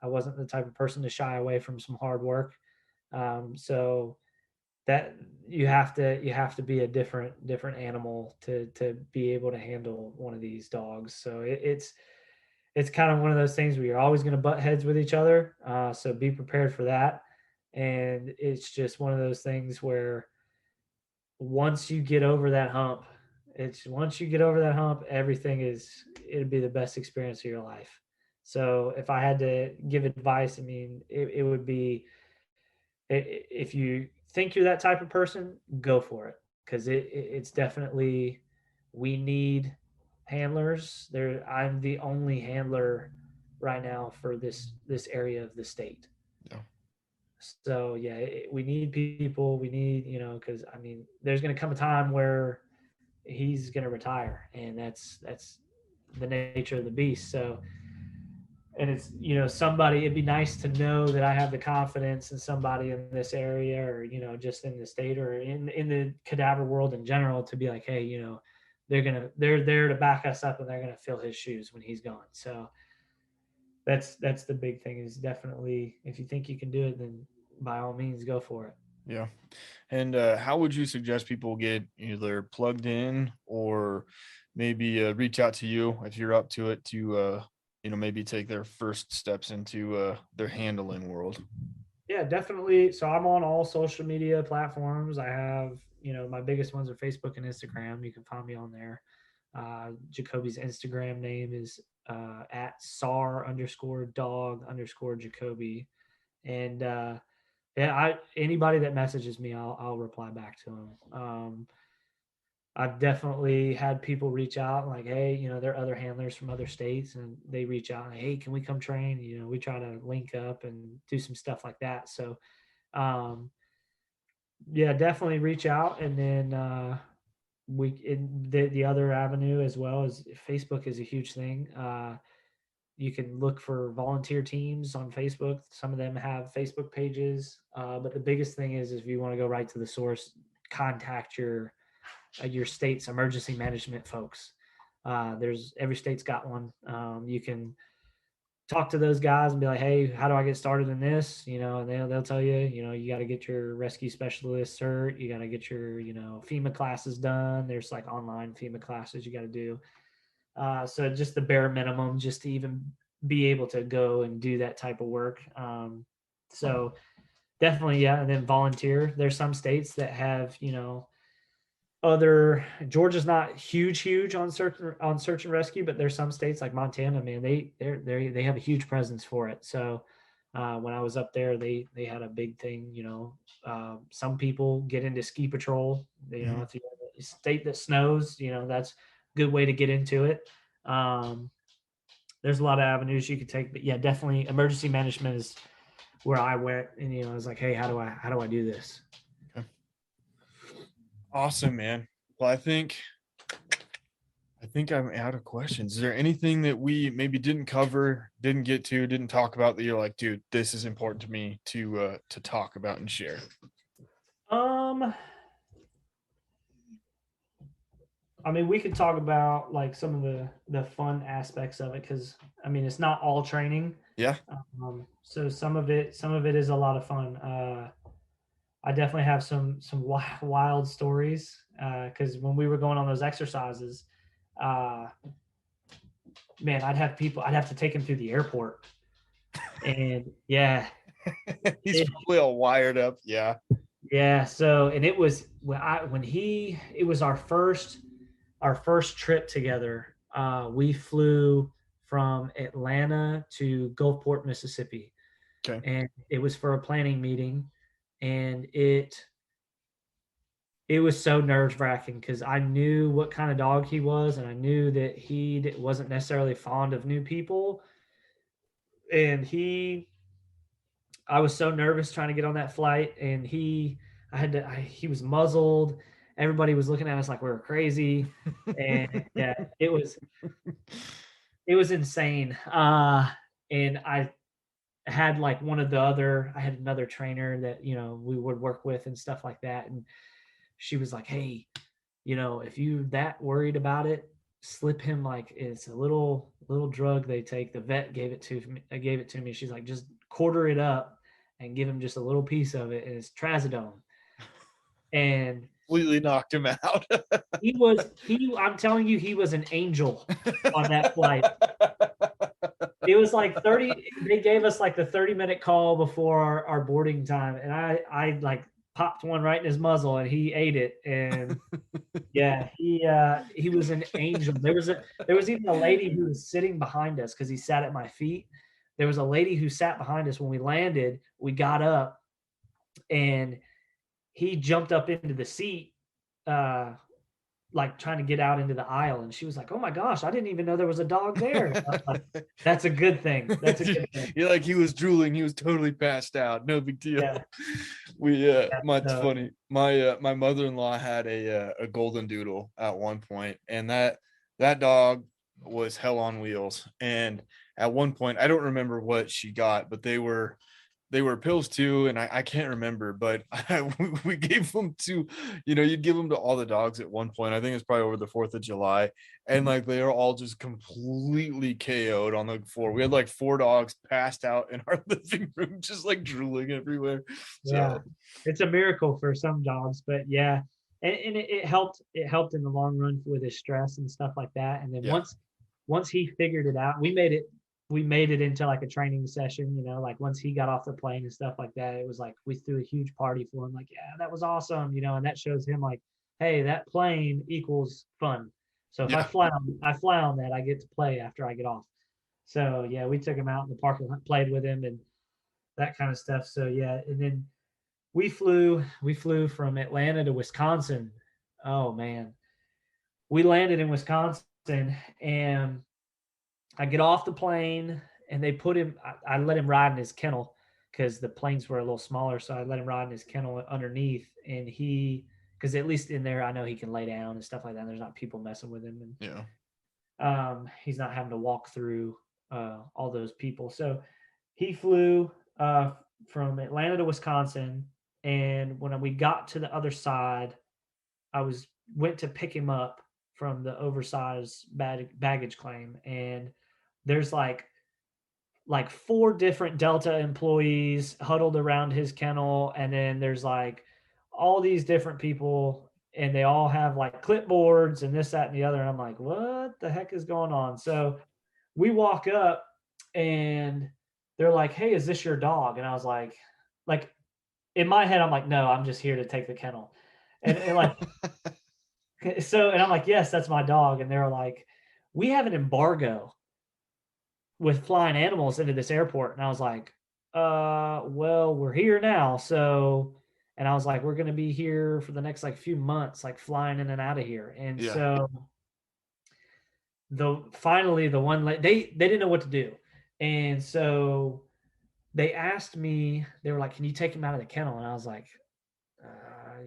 I wasn't the type of person to shy away from some hard work. So that you have to be a different animal to be able to handle one of these dogs. So it's kind of one of those things where you're always going to butt heads with each other. So be prepared for that. And it's just one of those things where once you get over that hump, it'd be the best experience of your life. So if I had to give advice, I mean, it would be, if you think you're that type of person, go for it. Because it's definitely, we need handlers. I'm the only handler right now for this area of the state. Yeah. So yeah, we need people. We need, because I mean, there's going to come a time where he's going to retire, and that's the nature of the beast. So, and it's, somebody, it'd be nice to know that I have the confidence in somebody in this area, or just in the state, or in the cadaver world in general, to be like, hey, they're there to back us up, and they're gonna fill his shoes when he's gone. So that's the big thing, is definitely, if you think you can do it, then by all means go for it. Yeah. And how would you suggest people get either plugged in or maybe reach out to you if you're up to it to maybe take their first steps into their handling world? Yeah, definitely. So I'm on all social media platforms. I have, my biggest ones are Facebook and Instagram. You can find me on there. Jakoby's Instagram name is at SAR underscore dog underscore Jakoby. And yeah, anybody that messages me, I'll reply back to them. I've definitely had people reach out like, hey, there are other handlers from other states, and they reach out like, hey, can we come train? We try to link up and do some stuff like that. So, um, yeah, definitely reach out. And then the other avenue as well is Facebook is a huge thing. You can look for volunteer teams on Facebook. Some of them have Facebook pages, but the biggest thing is if you want to go right to the source, contact your state's emergency management folks. There's every state's got one. You can talk to those guys and be like, hey, how do I get started in this? And they'll tell you, you got to get your rescue specialist cert. You got to get your, FEMA classes done. There's like online FEMA classes you got to do. So just the bare minimum just to even be able to go and do that type of work. So definitely, yeah. And then volunteer. There's some states that have, Georgia's not huge on search and rescue, but there's some states like Montana, man, they have a huge presence for it. So when I was up there, they had a big thing. Some people get into ski patrol. If you're in a state that snows, that's a good way to get into it. There's a lot of avenues you could take, but yeah, definitely emergency management is where I went, and I was like, hey, how do I do this? Okay. Awesome, man. Well, I think I'm out of questions. Is there anything that we maybe didn't cover, didn't get to, didn't talk about that you're like, dude, this is important to me to talk about and share? I mean, we could talk about like some of the fun aspects of it, because I mean, it's not all training. Yeah. So some of it is a lot of fun. I definitely have some wild stories, because when we were going on those exercises, man, I'd have to take them through the airport, and yeah, He's probably all wired up. Yeah. yeah. So, and it was it was our first trip together. We flew from Atlanta to Gulfport, Mississippi. Okay. And it was for a planning meeting, and it was so nerve-wracking because I knew what kind of dog he was, and I knew that he wasn't necessarily fond of new people. And I was so nervous trying to get on that flight, and he was muzzled. Everybody was looking at us like we were crazy, and yeah, it was insane. And I had like I had another trainer that we would work with and stuff like that, and she was like, hey, if you that worried about it, slip him, like, it's a little drug they take. The vet gave it to me. I gave it to me. She's like, just quarter it up and give him just a little piece of it, and it's trazodone. And Completely knocked him out. I'm telling you, he was an angel on that flight. It was like 30. They gave us like the 30-minute call before our boarding time, and I like popped one right in his muzzle, and he ate it. And yeah, he was an angel. There was even a lady who was sitting behind us because he sat at my feet. There was a lady who sat behind us when we landed. We got up, and he jumped up into the seat, like trying to get out into the aisle, and she was like, "Oh my gosh, I didn't even know there was a dog there." Like, that's a good thing. That's a good thing. You're like, he was drooling. He was totally passed out. No big deal. Yeah. It's funny. My mother-in-law had a golden doodle at one point, and that dog was hell on wheels. And at one point, I don't remember what she got, but they were pills too, and I can't remember, but we gave them to, you'd give them to all the dogs at one point. I think it's probably over the 4th of July, and like they are all just completely KO'd on the floor. We had like 4 dogs passed out in our living room, just like drooling everywhere. Yeah, So it's a miracle for some dogs, but yeah, and it helped. It helped in the long run with his stress and stuff like that. And then yeah, once he figured it out, we made it into like a training session. Like once he got off the plane and stuff like that, it was like we threw a huge party for him. Like, yeah, that was awesome. And that shows him like, hey, that plane equals fun. So if yeah. I fly on that, I get to play after I get off. So yeah, we took him out in the park and played with him and that kind of stuff. So yeah, and then we flew from Atlanta to Wisconsin. Oh man. We landed in Wisconsin, and I get off the plane, and they put him I let him ride in his kennel because the planes were a little smaller, so I let him ride in his kennel underneath. And because at least in there I know he can lay down and stuff like that. There's not people messing with him, and Yeah. he's not having to walk through all those people. So he flew from Atlanta to Wisconsin, and when we got to the other side, I went to pick him up from the oversized baggage claim, and there's like like 4 different Delta employees huddled around his kennel, and then there's like all these different people, and they all have like clipboards and this, that, and the other. And I'm like, what the heck is going on? So we walk up, and they're like, "Hey, is this your dog?" And I was like in my head, I'm like, "No, I'm just here to take the kennel." And like, so, and I'm like, "Yes, that's my dog." And they're like, "We have an embargo with flying animals into this airport." And I was like, well, we're here now. So, and I was like, we're going to be here for the next like few months, like flying in and out of here. And Yeah. so finally the one, they didn't know what to do. And so they asked me, they were like, "Can you take him out of the kennel?" And I was like,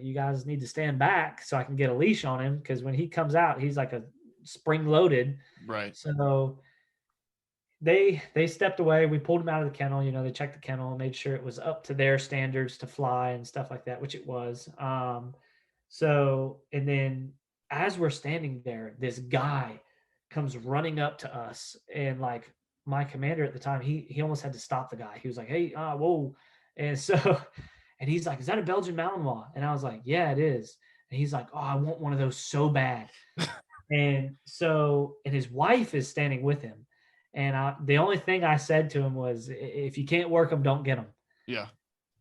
you guys need to stand back so I can get a leash on him. Cause when he comes out, he's like a spring loaded. Right. So they stepped away. We pulled him out of the kennel. You know, they checked the kennel and made sure it was up to their standards to fly and stuff like that, which it was. So, and then as we're standing there, this guy comes running up to us, and like my commander at the time, he almost had to stop the guy. He was like, "Hey, whoa!" And so, and he's like, "Is that a Belgian Malinois?" And I was like, "Yeah, it is." And he's like, "Oh, I want one of those so bad." And so, and his wife is standing with him. And the only thing I said to him was, "If you can't work them, don't get them." Yeah.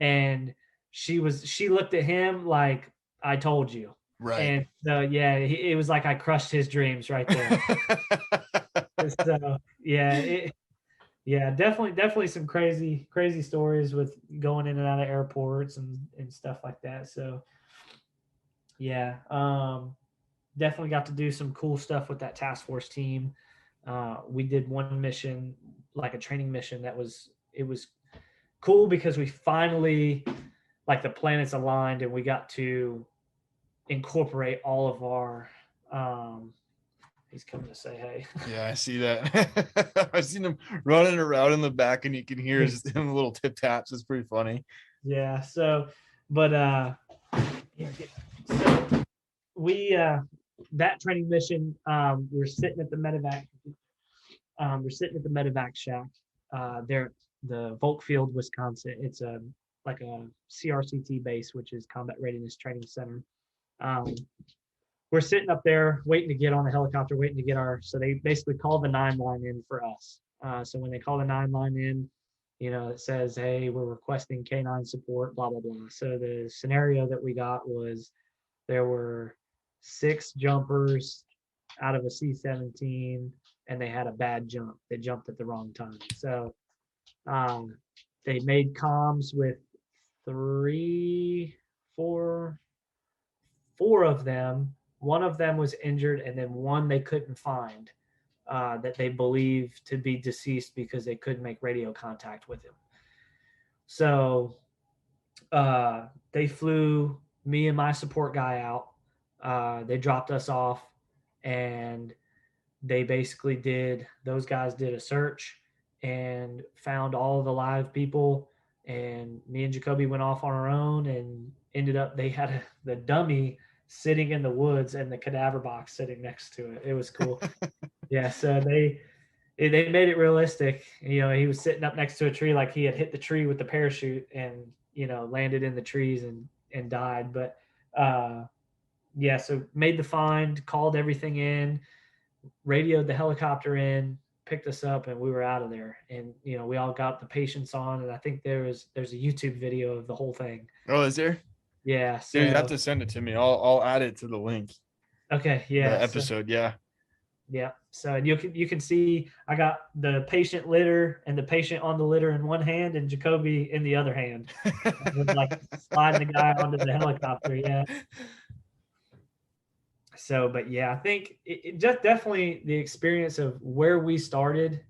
And she looked at him like, "I told you." Right. And so, yeah, it was like I crushed his dreams right there. So, yeah, definitely some crazy stories with going in and out of airports and stuff like that. So, yeah, definitely got to do some cool stuff with that task force team. We did one mission, like a training mission, it was cool because we finally, like, the planets aligned and we got to incorporate all of our he's coming to say hey. Yeah, I see that. I've seen him running around in the back, and you can hear his him little tip taps. It's pretty funny. Yeah, so but so we that training mission, we're sitting at the medevac. We're sitting at the medevac shack. There, the Volkfield, Wisconsin. It's a like a CRCT base, which is Combat Readiness Training Center. Um, we're sitting up there waiting to get on the helicopter, waiting to get our. So they basically call the 9 line in for us. So when they call the 9 line in, you know, it says, "Hey, we're requesting K9 support." Blah blah blah. So the scenario that we got was there were 6 jumpers out of a C-17, and they had a bad jump. They jumped at the wrong time. So um, they made comms with 3, 4, 4 of them. One of them was injured, and then one they couldn't find, that they believe to be deceased because they couldn't make radio contact with him. So they flew me and my support guy out. They dropped us off, and they basically those guys did a search and found all of the live people. And me and Jakoby went off on our own and ended up, they had the dummy sitting in the woods and the cadaver box sitting next to it. It was cool. Yeah. So they made it realistic. You know, he was sitting up next to a tree, like he had hit the tree with the parachute and, you know, landed in the trees and died. But yeah, so made the find, called everything in, radioed the helicopter in, picked us up, and we were out of there. And, you know, we all got the patients on, and I think there's a YouTube video of the whole thing. Oh, is there? Yeah. Dude, you have So to send it to me. I'll add it to the link. okay. Yeah. The episode. Yeah. Yeah. So you can see I got the patient litter and the patient on the litter in one hand and Jakoby in the other hand. With like sliding the guy onto the helicopter. Yeah. So, but yeah, I think it just definitely the experience of where we started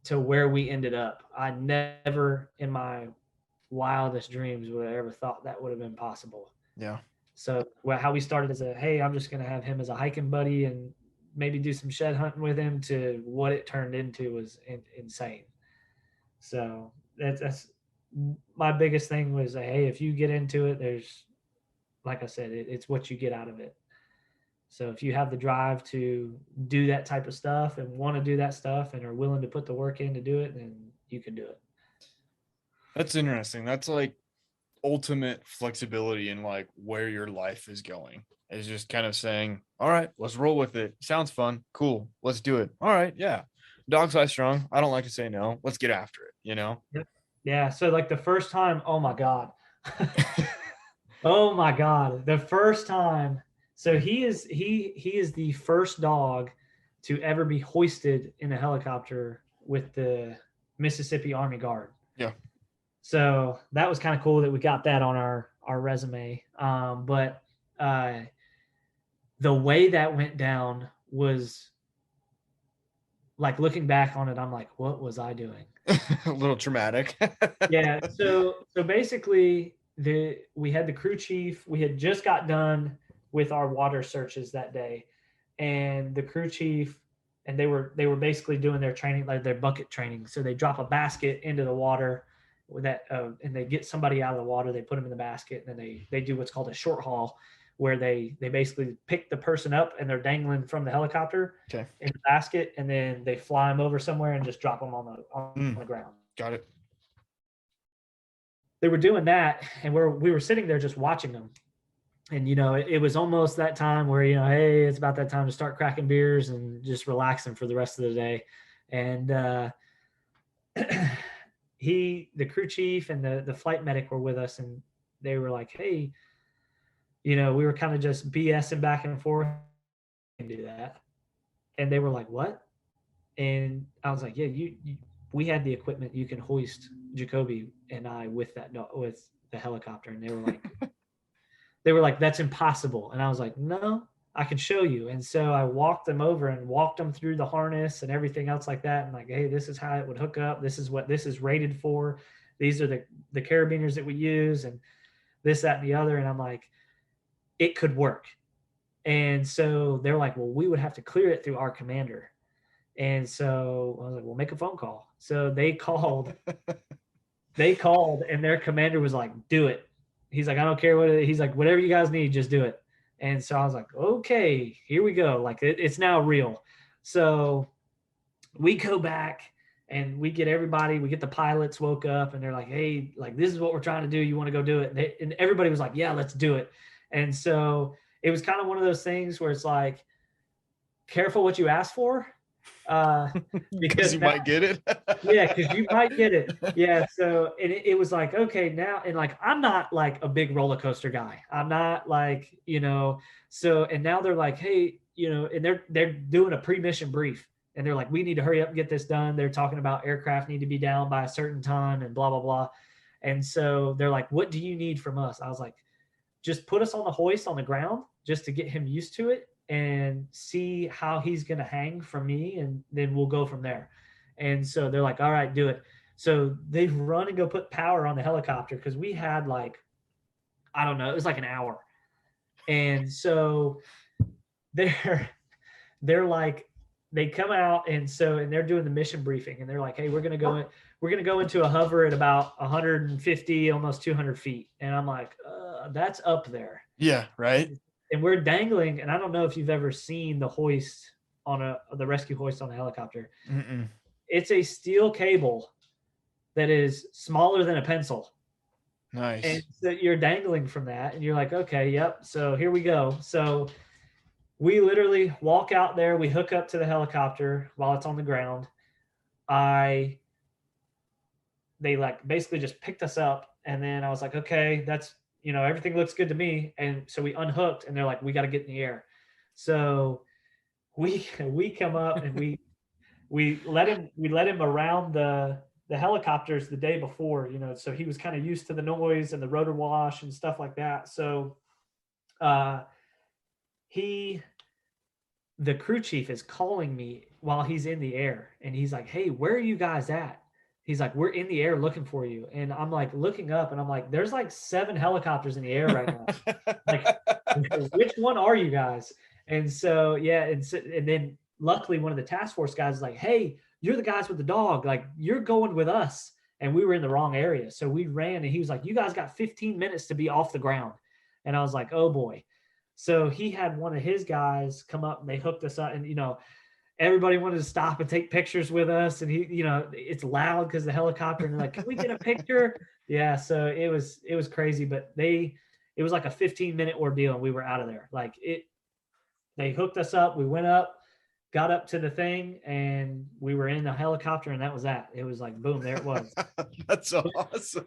to where we ended up. I never in my wildest dreams would have ever thought that would have been possible. Yeah. So, well, how we started as hey, I'm just going to have him as a hiking buddy and maybe do some shed hunting with him, to what it turned into was insane. So that's my biggest thing was, hey, if you get into it, there's, like I said, it's what you get out of it. So if you have the drive to do that type of stuff and want to do that stuff and are willing to put the work in to do it, then you can do it. That's interesting. That's like ultimate flexibility in like where your life is going. Is just kind of saying, all right, let's roll with it. Sounds fun. Cool. Let's do it. All right. Yeah. Dog size strong. I don't like to say no. Let's get after it, you know? Yep. Yeah. So like the first time, oh my God. Oh my God. The first time. So he is the first dog to ever be hoisted in a helicopter with the Mississippi Army Guard. Yeah. So that was kind of cool that we got that on our resume. But the way that went down was like, looking back on it, I'm like, what was I doing? A little traumatic. Yeah. So basically we had the crew chief. We had just got done with our water searches that day, and the crew chief, and they were basically doing their training, like their bucket training. So they drop a basket into the water with that, and they get somebody out of the water. They put them in the basket, and then they do what's called a short haul, where they basically pick the person up and they're dangling from the helicopter in the basket, and then they fly them over somewhere and just drop them on the ground. Got it. They were doing that, and we were sitting there just watching them. And, it was almost that time where, hey, it's about that time to start cracking beers and just relaxing for the rest of the day. And the crew chief and the flight medic were with us, and they were like, hey, we were kind of just BSing back and forth and do that. And they were like, what? And I was like, yeah, we had the equipment. You can hoist Jakoby and I with the helicopter. And they were like, that's impossible. And I was like, no, I can show you. And so I walked them over and walked them through the harness and everything else like that. And like, hey, this is how it would hook up. This is what this is rated for. These are the carabiners that we use, and this, that, and the other. And I'm like, it could work. And so they're like, well, we would have to clear it through our commander. And so I was like, well, make a phone call. So they called, and their commander was like, do it. He's like, I don't care what it is. He's like, whatever you guys need, just do it. And so I was like, okay, here we go. Like, it's now real. So we go back and we get the pilots woke up, and they're like, hey, like, this is what we're trying to do. You want to go do it? And everybody was like, yeah, let's do it. And so it was kind of one of those things where it's like, careful what you ask for. Because you might get it. Yeah, because you might get it. Yeah. So it was like, okay, now, and like, I'm not like a big roller coaster guy. I'm not like, so, and now they're like, hey, and they're doing a pre-mission brief, and they're like, we need to hurry up and get this done. They're talking about aircraft need to be down by a certain time and blah, blah, blah. And so they're like, what do you need from us? I was like, just put us on the hoist on the ground just to get him used to it and see how he's going to hang from me, and then we'll go from there. And so they're like, all right, do it. So they run and go put power on the helicopter, because we had like, I don't know, it was like an hour. And so they're like, they come out, and they're doing the mission briefing, and they're like, hey, we're going to go into a hover at about 150, almost 200 feet. And I'm like, that's up there. Yeah. Right. And we're dangling, and I don't know if you've ever seen the hoist the rescue hoist on a helicopter. Mm-mm. It's a steel cable that is smaller than a pencil. Nice. And so you're dangling from that, and you're like, okay, yep. So here we go. So we literally walk out there. We hook up to the helicopter while it's on the ground. They like basically just picked us up, and then I was like, okay, that's, everything looks good to me. And so we unhooked, and they're like, we got to get in the air. So we come up, and we let him around the helicopters the day before, so he was kind of used to the noise and the rotor wash and stuff like that. So the crew chief is calling me while he's in the air, and he's like, hey, where are you guys at? He's like, we're in the air looking for you. And I'm like looking up, and I'm like, there's like 7 helicopters in the air right now. Like, which one are you guys? And so, yeah. And then luckily one of the task force guys is like, hey, you're the guys with the dog. Like, you're going with us. And we were in the wrong area. So we ran, and he was like, you guys got 15 minutes to be off the ground. And I was like, oh boy. So he had one of his guys come up and they hooked us up, and everybody wanted to stop and take pictures with us. And it's loud because the helicopter, and they're like, "Can we get a picture?" Yeah. So it was crazy, but it was like a 15-minute ordeal, and we were out of there. Like they hooked us up. We went up, got up to the thing, and we were in the helicopter, and that was that. It was like boom, there it was. That's awesome.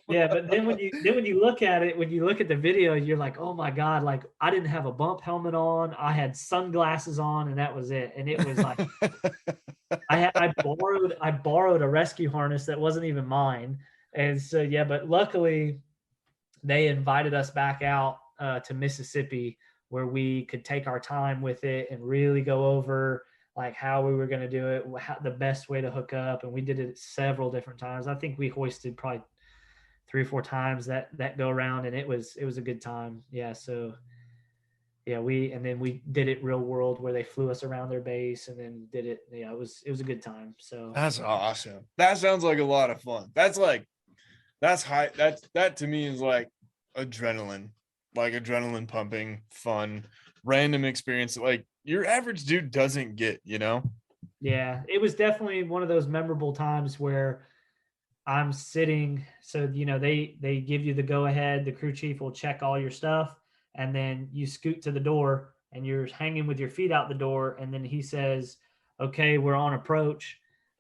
Yeah, but then when you look at it, when you look at the video, you're like, oh my God, like I didn't have a bump helmet on. I had sunglasses on, and that was it. And it was like I borrowed a rescue harness that wasn't even mine. And so yeah, but luckily they invited us back out to Mississippi, where we could take our time with it and really go over like how we were going to do it, the best way to hook up. And we did it several different times. I think we hoisted probably 3 or 4 times that go around, and it was a good time. Yeah. So yeah, we did it real world, where they flew us around their base and then did it. Yeah, it was a good time. So That's awesome. That sounds like a lot of fun. That's high. That to me is like adrenaline, pumping, fun, random experience. Like your average dude doesn't get, yeah, it was definitely one of those memorable times where I'm sitting. So they give you the go ahead. The crew chief will check all your stuff, and then you scoot to the door, and you're hanging with your feet out the door, and then he says, "Okay, we're on approach."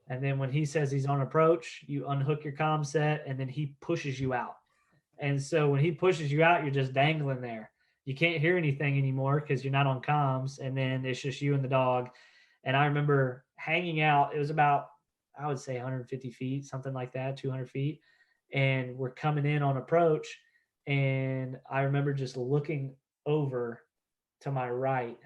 And then when he says he's on approach, you unhook your comm set, and then he pushes you out. And so when he pushes you out, you're just dangling there. You can't hear anything anymore because you're not on comms, and then it's just you and the dog. And I remember hanging out. It was about, I would say, 150 feet, something like that, 200 feet. And we're coming in on approach. And I remember just looking over to my right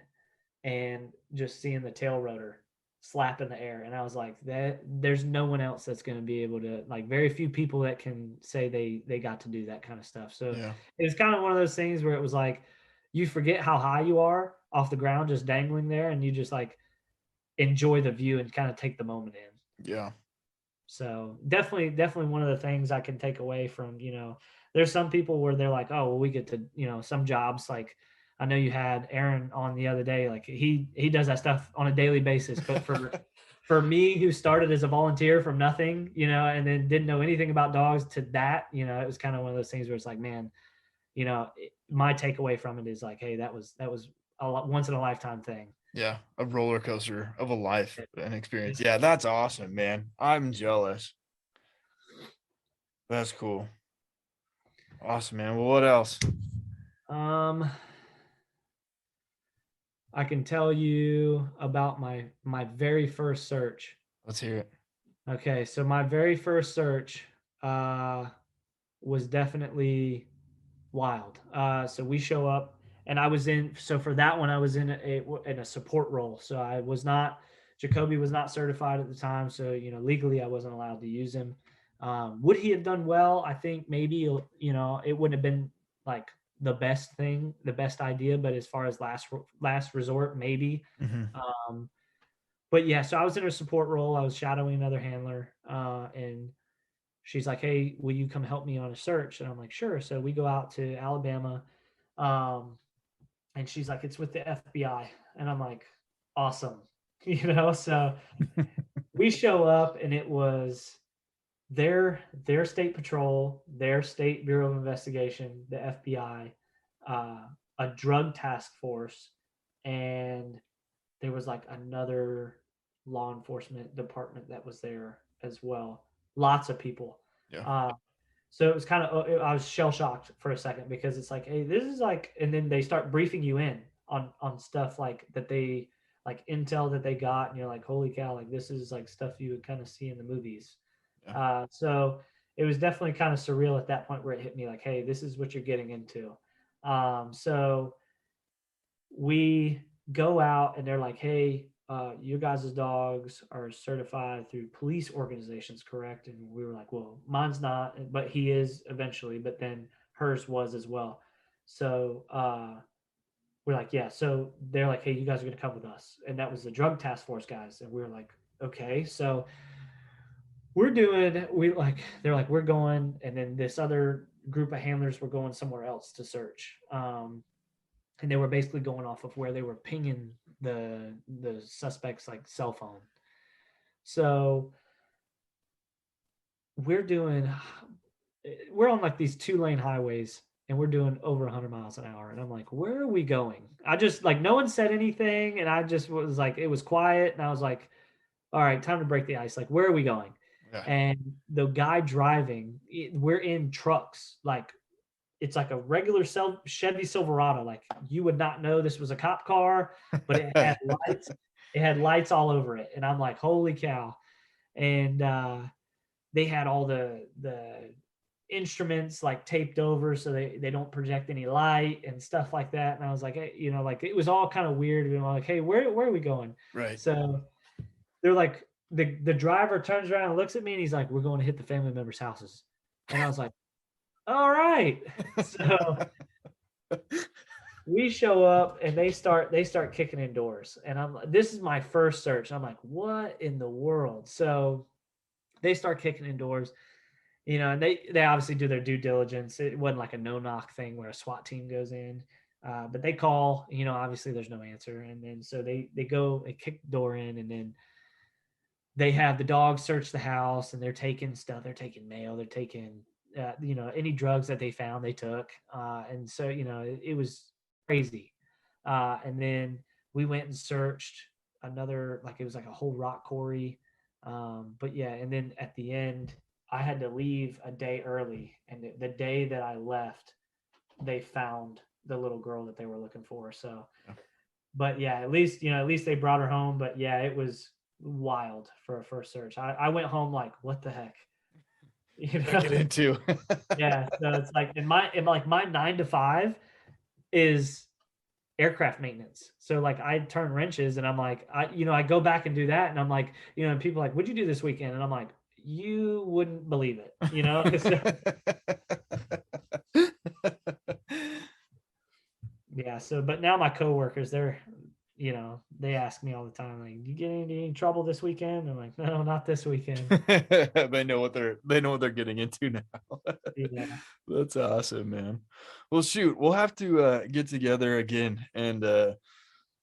and just seeing the tail rotor slap in the air. And I was like, that there's no one else that's going to be able to, like, very few people that can say they got to do that kind of stuff. So Yeah. it was kind of one of those things where it was like you forget how high you are off the ground just dangling there, and you just like enjoy the view and kind of take the moment in. Yeah. So definitely one of the things I can take away from, there's some people where they're like, oh, well, we get to, some jobs, like I know you had Aaron on the other day, like he does that stuff on a daily basis. But for me, who started as a volunteer from nothing, and then didn't know anything about dogs, to that, it was kind of one of those things where it's like, man, my takeaway from it is like, hey, that was a once in a lifetime thing. Yeah. A roller coaster of a life and experience. Yeah. That's awesome, man. I'm jealous. That's cool. Awesome, man. Well, what else? I can tell you about my very first search. Let's hear it. Okay, so my very first search was definitely wild. So we show up, and I was in. So for that one, I was in a support role. So I was not. Jakoby was not certified at the time, so legally I wasn't allowed to use him. Would he have done well? I think maybe it wouldn't have been like the best thing, the best idea, but as far as last resort, maybe. Mm-hmm. But yeah, so I was in a support role. I was shadowing another handler, and she's like, "Hey, will you come help me on a search?" And I'm like, "Sure." So we go out to Alabama, and she's like, "It's with the FBI," and I'm like, "Awesome," So we show up, and it was their state patrol, their state bureau of investigation, the FBI, a drug task force, and there was like another law enforcement department that was there as well. Lots of people. Yeah. So it was kind of, I was shell shocked for a second, because it's like, hey, this is like, and then they start briefing you in on stuff like that, they like intel that they got, and you're like, holy cow, like this is like stuff you would kind of see in the movies. Yeah. So it was definitely kind of surreal at that point, where it hit me like, hey, this is what you're getting into. So we go out, and they're like, hey, your guys' dogs are certified through police organizations, correct? And we were like, well, mine's not, but he is eventually, but then hers was as well. So we're like, yeah. So they're like, hey, you guys are going to come with us. And that was the drug task force guys. And we were like, okay. So they're like, we're going. And then this other group of handlers were going somewhere else to search. and they were basically going off of where they were pinging the suspect's like cell phone. So we're on like these 2-lane highways, and we're doing over 100 miles an hour, and I'm like, where are we going? I just like, no one said anything, and I just was like, it was quiet, and I was like, all right, time to break the ice. Like, where are we going? Yeah. And the guy driving, we're in trucks, like it's like a regular Chevy Silverado. Like, you would not know this was a cop car, but it had lights. It had lights all over it, and I'm like, holy cow! And they had all the instruments like taped over so they don't project any light and stuff like that. And I was like, hey, you know, like it was all kind of weird. And I'm like, hey, where are we going? Right. So they're like, the driver turns around and looks at me, and he's like, we're going to hit the family members' houses. And I was like, all right. So we show up, and they start kicking in doors, and this is my first search. I'm like, what in the world? So they start kicking in doors, you know, and they obviously do their due diligence. It wasn't like a no knock thing where a SWAT team goes in, but they call, you know, obviously there's no answer. And then so they go and kick the door in, and then they have the dogs search the house, and they're taking stuff. They're taking mail. They're taking, you know, any drugs that they found, they took. And so, you know, it was crazy. And then we went and searched another, like it was like a whole rock quarry. But yeah, and then at the end, I had to leave a day early, and the day that I left, they found the little girl that they were looking for. So, but yeah, at least they brought her home. But yeah, it was wild for a first search. I went home like, what the heck? You know? Get into. Yeah, so it's like my 9 to 5 is aircraft maintenance. So like I turn wrenches, and I'm like, I go back and do that, and I'm like, you know, and people are like, what'd you do this weekend? And I'm like, you wouldn't believe it, you know. Yeah. So, but now my coworkers, they're, you know, they ask me all the time, like, you get into any trouble this weekend? I'm like, no, not this weekend. They know what they're getting into now. Yeah. That's awesome, man. Well, shoot, we'll have to get together again, and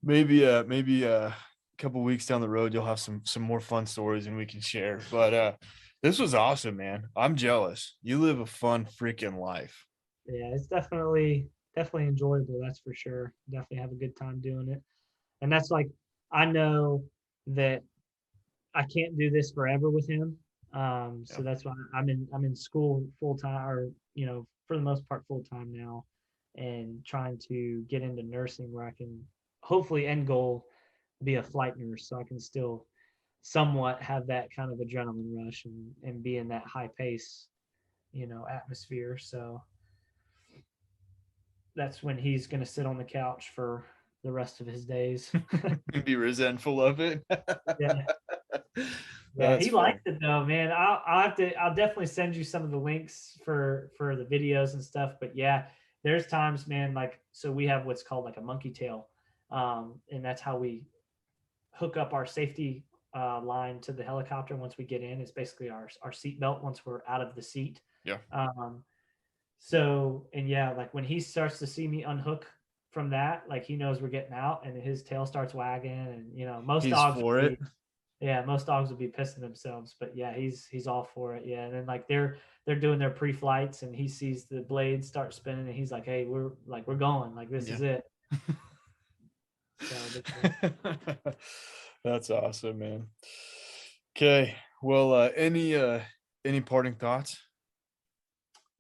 maybe a couple weeks down the road, you'll have some more fun stories and we can share. But this was awesome, man. I'm jealous. You live a fun freaking life. Yeah, it's definitely enjoyable, that's for sure. Definitely have a good time doing it. And that's like, I know that I can't do this forever with him. So that's why I'm in school full time, or, you know, for the most part full time now, and trying to get into nursing where I can hopefully end goal be a flight nurse, so I can still somewhat have that kind of adrenaline rush and be in that high pace, you know, atmosphere. So that's when he's going to sit on the couch for the rest of his days. Be resentful of it. Yeah. Yeah, he likes it though, man. I'll definitely send you some of the links for the videos and stuff. But yeah, there's times, man, like, so we have what's called like a monkey tail. And that's how we hook up our safety line to the helicopter once we get in. It's basically our seat belt once we're out of the seat. Yeah. So, and yeah, like when he starts to see me unhook from that, like he knows we're getting out, and his tail starts wagging, and you know, most dogs would be pissing themselves, but yeah, he's all for it. Yeah. And then like they're doing their pre-flights, and he sees the blades start spinning, and he's like, hey, we're going, like this is it. So that's awesome, man. Okay. Well, any parting thoughts?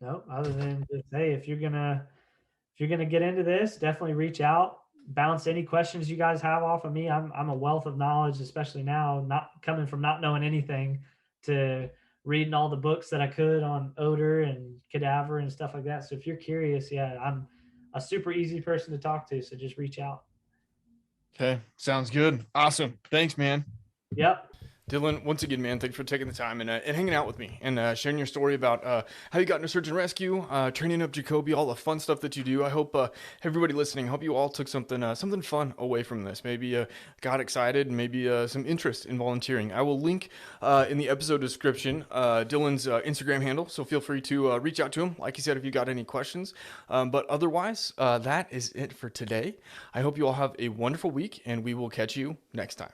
No, other than just, hey, if you're gonna get into this, definitely reach out, bounce any questions you guys have off of me. I'm a wealth of knowledge, especially now, not coming from not knowing anything to reading all the books that I could on odor and cadaver and stuff like that. So if you're curious, yeah, I'm a super easy person to talk to. So just reach out. Okay. Sounds good. Awesome. Thanks, man. Yep. Dillon, once again, man, thanks for taking the time and hanging out with me and sharing your story about how you got into search and rescue, training up Jakoby, all the fun stuff that you do. I hope everybody listening, I hope you all took something fun away from this. Maybe got excited, maybe some interest in volunteering. I will link in the episode description Dillon's Instagram handle, so feel free to reach out to him. Like he said, if you got any questions. But otherwise, that is it for today. I hope you all have a wonderful week, and we will catch you next time.